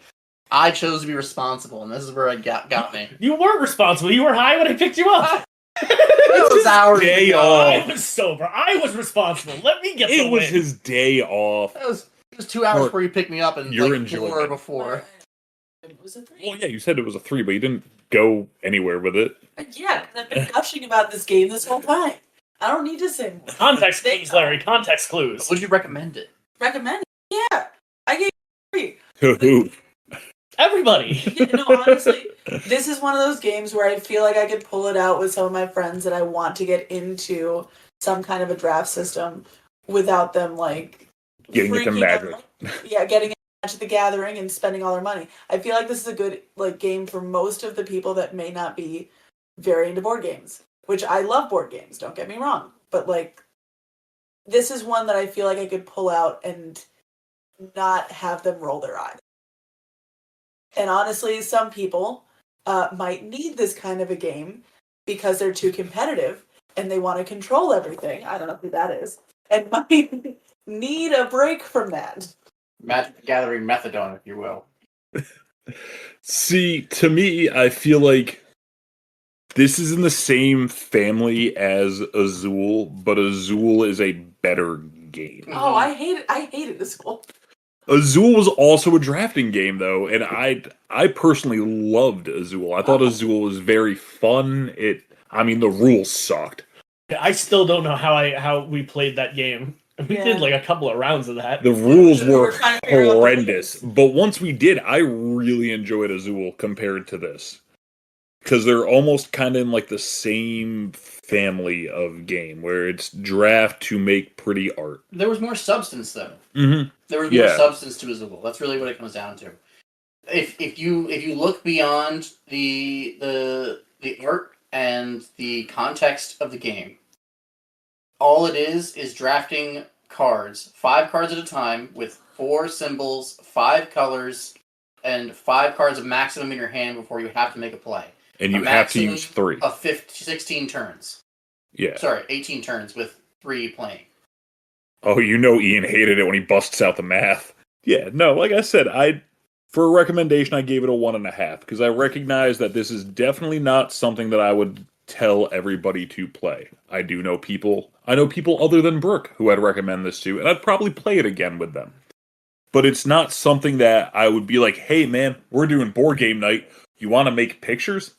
I chose to be responsible, and this is where it got me. You weren't responsible. You were high when I picked you up. It was hours day ago. off. I was sober. I was responsible. Let me get the It was win. his day off. It was 2 hours Or- before you picked me up and You're like enjoying 4 it. before. Was it 3? Well, yeah, you said it was a 3, but you didn't go anywhere with it. Yeah, because I've been gushing about this game this whole time. I don't need to say more. Context clues, Larry. Context clues. Would you recommend it? Recommend it? Yeah. I gave it 3. Who? Everybody. Yeah, no, honestly, this is one of those games where I feel like I could pull it out with some of my friends that I want to get into some kind of a draft system without them like Getting into freaking Magic. out. Yeah, getting into Magic the Gathering and spending all their money. I feel like this is a good like game for most of the people that may not be very into board games, which I love board games, don't get me wrong, but like this is one that I feel like I could pull out and not have them roll their eyes. And honestly, some people might need this kind of a game because they're too competitive and they want to control everything. I don't know who that is. And might need a break from that. Magic the Gathering methadone, if you will. See, to me, I feel like this is in the same family as Azul, but Azul is a better game. Oh, I hate it. I hated this school. Azul was also a drafting game, though, and I personally loved Azul. I thought Azul was very fun. The rules sucked. I still don't know how we played that game. We Yeah. did like a couple of rounds of that. The rules We were were trying to figure out the horrendous, but once we did, I really enjoyed Azul compared to this. Because they're almost kind of in like the same family of game, where it's draft to make pretty art. There was more substance, though. Mm-hmm. There was Yeah. more substance to Azul. That's really what it comes down to. If you look beyond the art and the context of the game, all it is drafting cards, 5 cards at a time, with 4 symbols, 5 colors, and 5 cards of maximum in your hand before you have to make a play. And you A have to maximum use 3. Of 16 turns. Yeah. Sorry, 18 turns with 3 playing. Oh, Ian hated it when he busts out the math. Yeah, no, like I said, for a recommendation, I gave it a 1.5, because I recognize that this is definitely not something that I would tell everybody to play. I know people other than Brooke who I'd recommend this to, and I'd probably play it again with them. But it's not something that I would be like, hey man, we're doing board game night. You want to make pictures?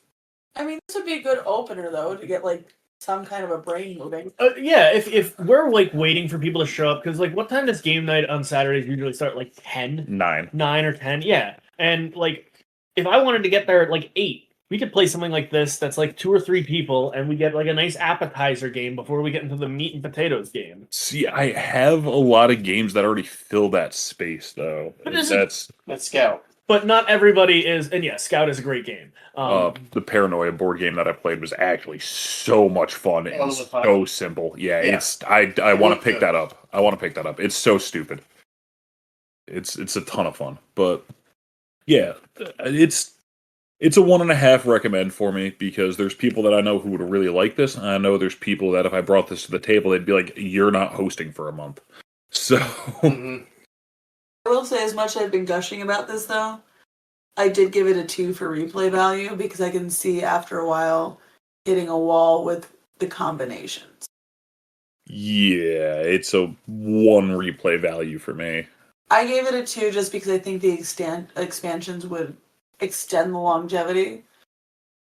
I mean, this would be a good opener, though, to get, like, some kind of a brain moving. Yeah, if we're like waiting for people to show up, because like what time does game night on Saturdays usually start? Like 10? 9 or 10? Yeah. And like if I wanted to get there at like 8, we could play something like this that's like 2 or 3 people, and we get like a nice appetizer game before we get into the meat and potatoes game. See, I have a lot of games that already fill that space, though. But That's Scout. But not everybody is, and yeah, Scout is a great game. The Paranoia board game that I played was actually so much fun and so simple. Yeah. I want to pick that up. It's so stupid. It's a ton of fun. But yeah, it's a 1.5 recommend for me, because there's people that I know who would really like this, and I know there's people that if I brought this to the table, they'd be like, "You're not hosting for a month." So. Mm-hmm. I will say, as much as I've been gushing about this, though, I did give it a 2 for replay value, because I can see after a while hitting a wall with the combinations. Yeah, it's a 1 replay value for me. I gave it a 2 just because I think the expansions would extend the longevity,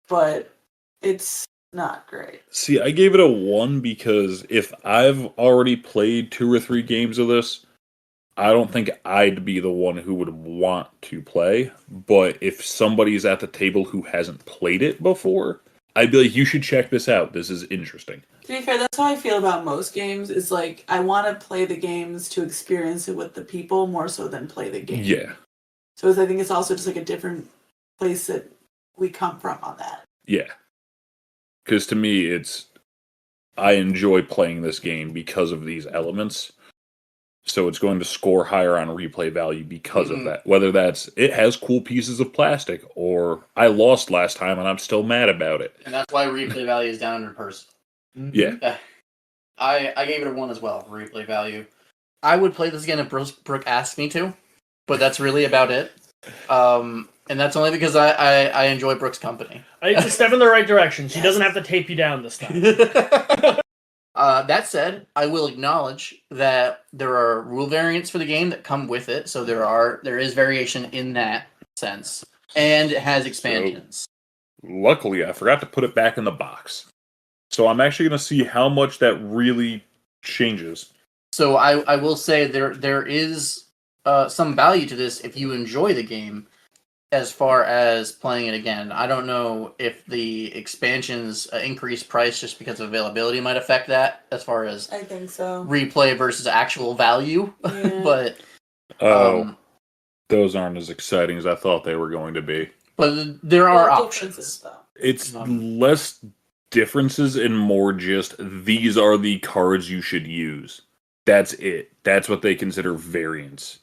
but it's not great. See, I gave it a 1 because if I've already played 2 or 3 games of this, I don't think I'd be the one who would want to play. But if somebody's at the table who hasn't played it before, I'd be like, you should check this out. This is interesting. To be fair, that's how I feel about most games. Is like, I want to play the games to experience it with the people more so than play the game. Yeah. So I think it's also just like a different place that we come from on that. Yeah. Because to me, I enjoy playing this game because of these elements. So it's going to score higher on replay value because of that. Whether that's, it has cool pieces of plastic, or I lost last time and I'm still mad about it. And that's why replay value is down in person. Yeah. I gave it a 1 as well for replay value. I would play this again if Brooke asked me to, but that's really about it. And that's only because I enjoy Brooke's company. It's a step in the right direction. She doesn't have to tape you down this time. That said, I will acknowledge that there are rule variants for the game that come with it, so there is variation in that sense, and it has expansions. Luckily, I forgot to put it back in the box, so I'm actually going to see how much that really changes. So I will say there is some value to this if you enjoy the game. As far as playing it again, I don't know if the expansions increased price just because of availability might affect that. As far as I think so. Replay versus actual value, Yeah. but those aren't as exciting as I thought they were going to be. But there are Well, options. differences, though. It's less differences and more just these are the cards you should use. That's it. That's what they consider variants.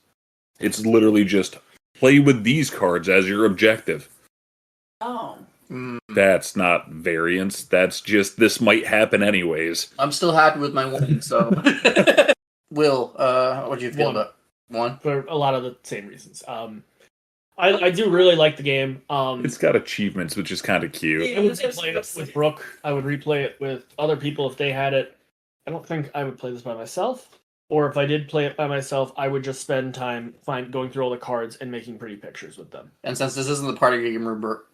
It's literally just play with these cards as your objective. Oh. That's not variance. That's just this might happen anyways. I'm still happy with my one, so. Will, what do you feel about one? For a lot of the same reasons. I do really like the game. It's got achievements, which is kind of cute. I would replay it with Brooke. I would replay it with other people if they had it. I don't think I would play this by myself. Or if I did play it by myself, I would just spend time going through all the cards and making pretty pictures with them. And since this isn't the party game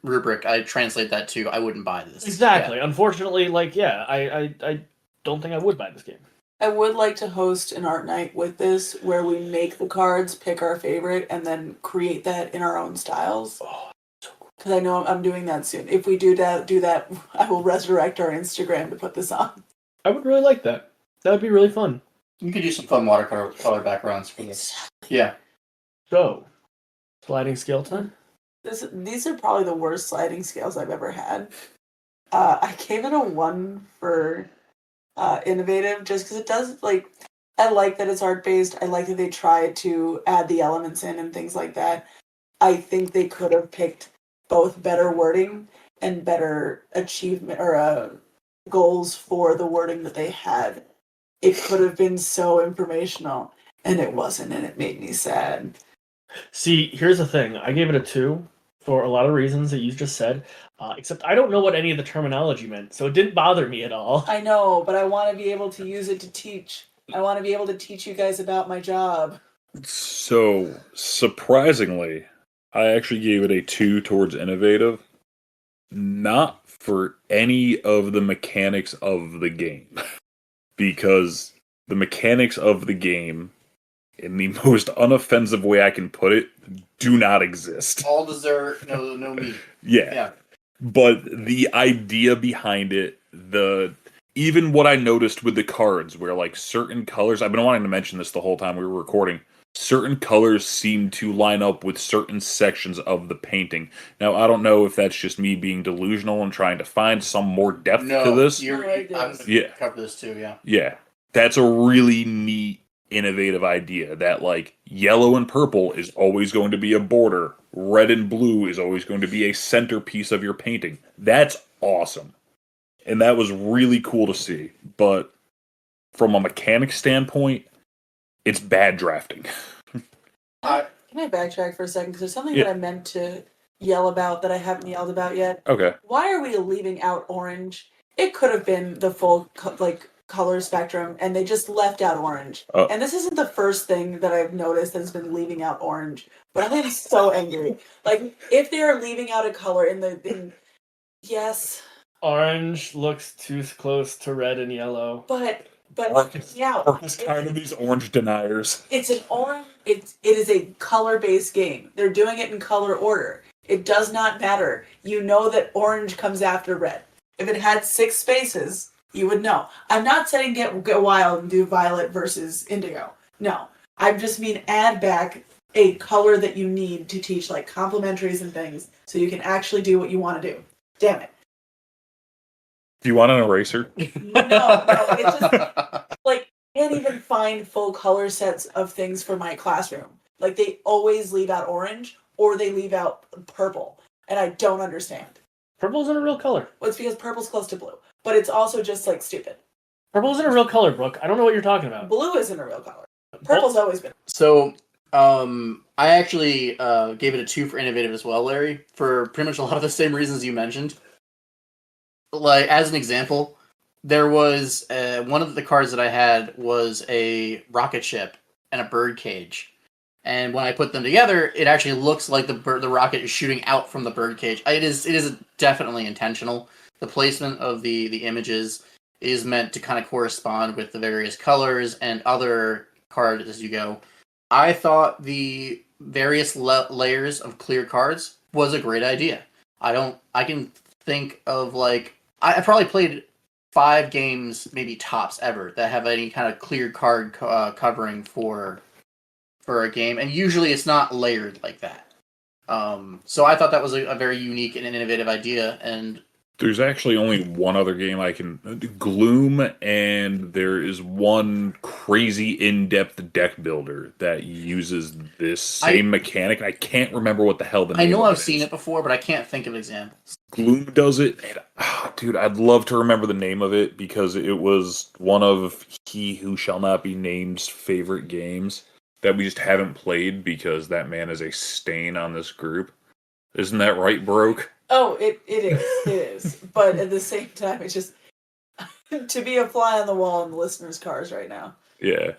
rubric, I translate that to I wouldn't buy this. Exactly. Yeah. Unfortunately, I don't think I would buy this game. I would like to host an art night with this where we make the cards, pick our favorite, and then create that in our own styles. Oh, so cool. Because I know I'm doing that soon. If we do that, I will resurrect our Instagram to put this on. I would really like that. That would be really fun. You could do some fun watercolor backgrounds for this. Yeah. So, sliding scale time? These are probably the worst sliding scales I've ever had. I gave it a 1 for innovative just because it does, I like that it's art-based. I like that they try to add the elements in and things like that. I think they could have picked both better wording and better achievement or goals for the wording that they had. It could have been so informational, and it wasn't, and it made me sad. See, here's the thing. I gave it a 2 for a lot of reasons that you just said, except I don't know what any of the terminology meant, so it didn't bother me at all. I know, but I want to be able to use it to teach. I want to be able to teach you guys about my job. So, surprisingly, I actually gave it a 2 towards innovative. Not for any of the mechanics of the game. Because the mechanics of the game, in the most unoffensive way I can put it, do not exist. All dessert, no meat. Yeah. But the idea behind it, even what I noticed with the cards, where certain colors, I've been wanting to mention this the whole time we were recording, certain colors seem to line up with certain sections of the painting. Now, I don't know if that's just me being delusional and trying to find some more depth to this. I'm going to cover this too, yeah. Yeah. That's a really neat, innovative idea that, yellow and purple is always going to be a border. Red and blue is always going to be a centerpiece of your painting. That's awesome. And that was really cool to see. But from a mechanic standpoint, it's bad drafting. Can I backtrack for a second? Because there's something that I meant to yell about that I haven't yelled about yet. Okay. Why are we leaving out orange? It could have been the full color spectrum, and they just left out orange. Oh. And this isn't the first thing that I've noticed that's been leaving out orange. But I am so angry. If they are leaving out a color yes. Orange looks too close to red and yellow. But yeah, It's kind of these orange deniers. it's an orange. It is a color-based game. They're doing it in color order. It does not matter. You know that orange comes after red. If it had 6 spaces, you would know. I'm not saying get wild and do violet versus indigo. No, I just mean add back a color that you need to teach complementaries and things, so you can actually do what you want to do. Damn it. Do you want an eraser? No, it's just can't even find full color sets of things for my classroom. They always leave out orange or they leave out purple, and I don't understand. Purple isn't a real color. Well, it's because purple's close to blue, but it's also just stupid. Purple isn't a real color, Brooke. I don't know what you're talking about. Blue isn't a real color. Purple's always been. So, I actually gave it a 2 for innovative as well, Larry, for pretty much a lot of the same reasons you mentioned. Like, as an example, there was one of the cards that I had was a rocket ship and a bird cage. And when I put them together, it actually looks like the rocket is shooting out from the bird cage. It is definitely intentional. The placement of the images is meant to kind of correspond with the various colors and other cards as you go. I thought the various layers of clear cards was a great idea. I can think of like I probably played 5 games, maybe tops ever, that have any kind of clear card covering for a game, and usually it's not layered like that. So I thought that was a very unique and innovative idea, and There's actually only one other game I can... Gloom, and there is one crazy in-depth deck builder that uses this same mechanic. I can't remember what the hell the name I know of I've seen it before, but I can't think of examples. Gloom does it, and dude, I'd love to remember the name of it, because it was one of He Who Shall Not Be Named's favorite games that we just haven't played because that man is a stain on this group. Isn't that right, Brooke? Oh, it is. But at the same time, it's just to be a fly on the wall in the listeners' cars right now. Yeah.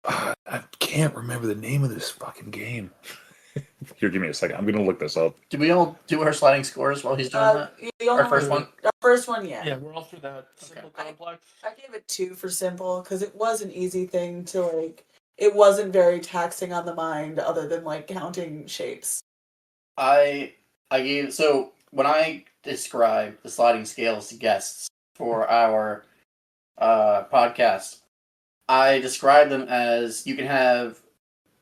I can't remember the name of this fucking game. Here, give me a second. I'm going to look this up. Did we all do our sliding scores while he's doing that? Our first one? Our first one, yeah. Yeah, we're all through that simple complex. I gave it 2 for simple because it was an easy thing to like. It wasn't very taxing on the mind, other than like counting shapes. So when I describe the sliding scales to guests for our podcast, I describe them as you can have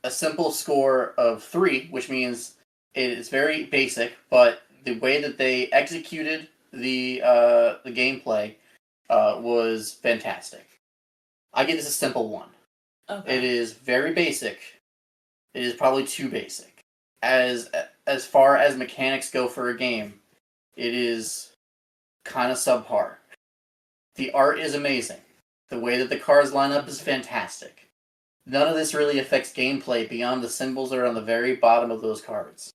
a simple score of 3, which means it is very basic, but the way that they executed the gameplay was fantastic. I give this a simple 1. Okay. It is very basic. It is probably too basic. As far as mechanics go for a game, it is kind of subpar. The art is amazing. The way that the cards line up is fantastic. None of this really affects gameplay beyond the symbols that are on the very bottom of those cards.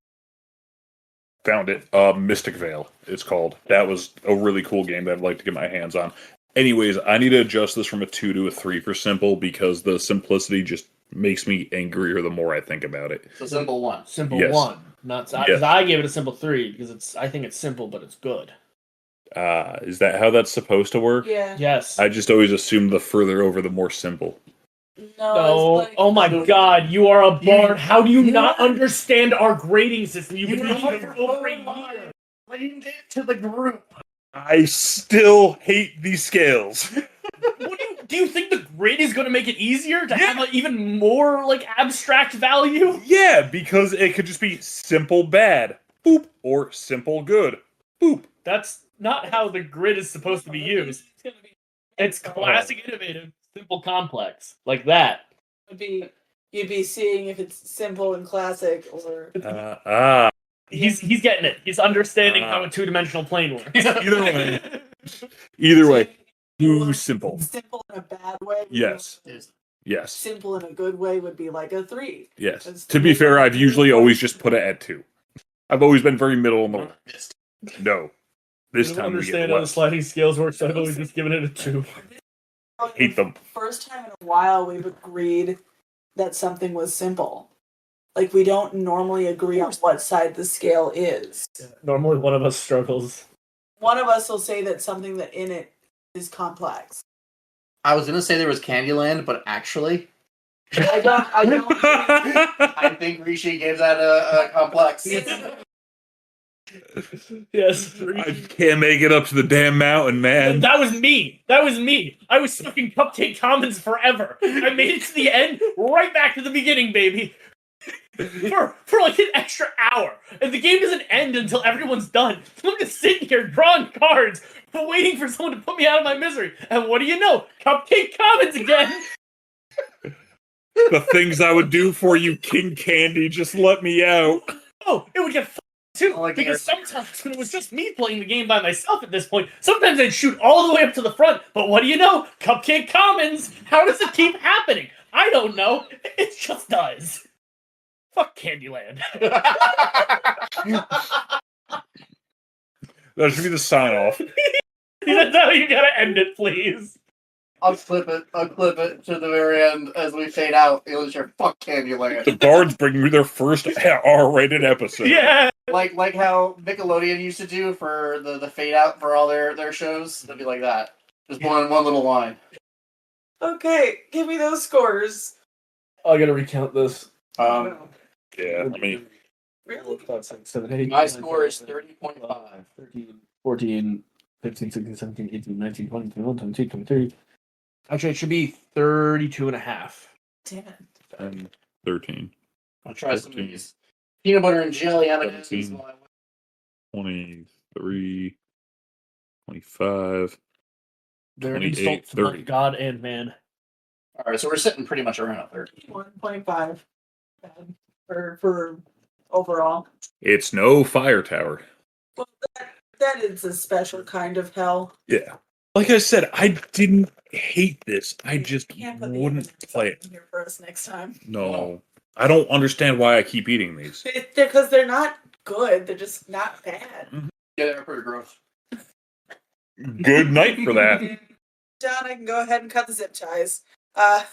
Found it. Mystic Veil, it's called. That was a really cool game that I'd like to get my hands on. Anyways, I need to adjust this from a 2 to a 3 for simple, because the simplicity just makes me angrier the more I think about it. So simple 1. Simple Yes. 1. Not Yes. because I gave it a simple 3 because I think it's simple, but it's good. Is that how that's supposed to work? Yeah. Yes. I just always assumed the further over, the more simple. No. It's like, Oh my god, you are a barn. How do you not understand our grading system? You've been here for over a year. Blamed it to the group. I still hate these scales. Do you think the grid is going to make it easier to have even more like abstract value? Yeah, because it could just be simple bad, boop, or simple good, boop. That's not how the grid is supposed to be used. It's classic, innovative, simple, complex, like that. You'd be seeing if it's simple and classic or. He's getting it. He's understanding how a 2-dimensional plane works. Either way, too simple. Simple in a bad way. Yes. Yes. Simple in a good way would be like a 3. Yes. To be fair, I've usually always just put it at 2. I've always been very middle in the way. No. This I don't time we understand get how the less. sliding scales work, so I've always just given it a 2. Hate them. First time in a while we've agreed that something was simple. Like, we don't normally agree on what side the scale is. Normally one of us struggles. One of us will say that something that in it is complex. I was going to say there was Candyland, but actually, I don't I think Rishi gave that a complex. Yes. I can't make it up to the damn mountain, man. That was me. I was stuck in Cupcake Commons forever. I made it to the end, right back to the beginning, baby. For like an extra hour. And the game doesn't end until everyone's done. So I'm just sitting here drawing cards, waiting for someone to put me out of my misery. And what do you know? Cupcake Commons again. The things I would do for you, King Candy, just let me out. Oh, it would get too. like Because sometimes when it was just me playing the game by myself at this point, sometimes I'd shoot all the way up to the front. But what do you know? Cupcake Commons. How does it keep happening? I don't know. It just does. Fuck Candyland. That should be the sign off. That's how you gotta end it, please. I'll clip it to the very end as we fade out. It was your fuck Candyland. The Bards bringing you their first R-rated episode. Yeah. Like how Nickelodeon used to do for the fade out for all their shows. It'd be like that. Just one little line. Okay, give me those scores. I gotta recount this. Yeah, I mean, Really? 5, 6, 7, 8, My 9, score 10, is 30.5. 13, 14, 15, 16, 17, 18, 19, 20, 21, 22, 23. Actually, it should be 32 and a half. Damn it. and 13, I'll try some of 15, these peanut butter and jelly M&Ms 17. while I wait. 23, 25. They're 28, insults to 30. both God and man. All right, so we're sitting pretty much around a 30. 1.5 for overall. It's no fire tower. Well, that is a special kind of hell. Yeah. Like I said, I didn't hate this. I You just can't put the wouldn't M&Ms play it. in here for us next time. No. I don't understand why I keep eating these. Because they're not good. They're just not bad. Yeah, they're pretty gross. Good night for that. John, I can go ahead and cut the zip ties.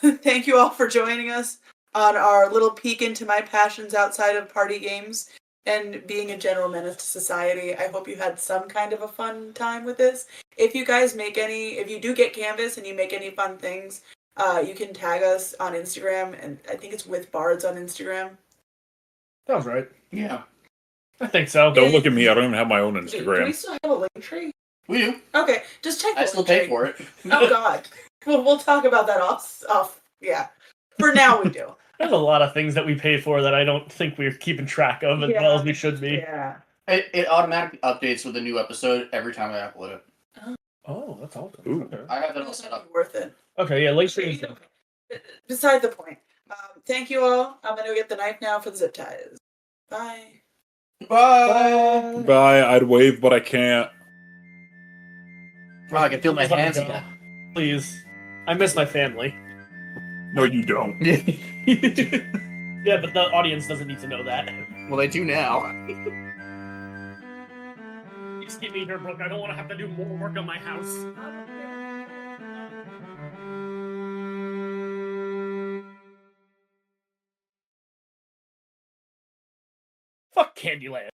Thank you all for joining us on our little peek into my passions outside of party games and being a general menace to society. I hope you had some kind of a fun time with this. If you guys if you do get Canvas and you make any fun things, you can tag us on Instagram, and I think it's with Bards on Instagram. Sounds right. Yeah. I think so. Don't look at me. I don't even have my own Do we Instagram. still have a link tree? We do. Okay, just check I the still link pay tree. for it. Oh God. We'll talk about that off. Yeah. For now we do. There's a lot of things that we pay for that I don't think we're keeping track of as Yeah. well as we should be. Yeah. It automatically updates with a new episode every time I upload it. Oh, that's awesome. Ooh. Okay. I have it all set up. Worth it. Okay, yeah, link tree. Beside the point. Thank you all. I'm gonna go get the knife now for the zip ties. Bye. Bye. Bye. I'd wave, but I can't. Oh, I can feel my Let me hands go. again. Please. I miss my family. No, you don't. Yeah, but the audience doesn't need to know that. Well, they do now. Just get me here, Brooke. I don't want to have to do more work on my house. Fuck Candyland.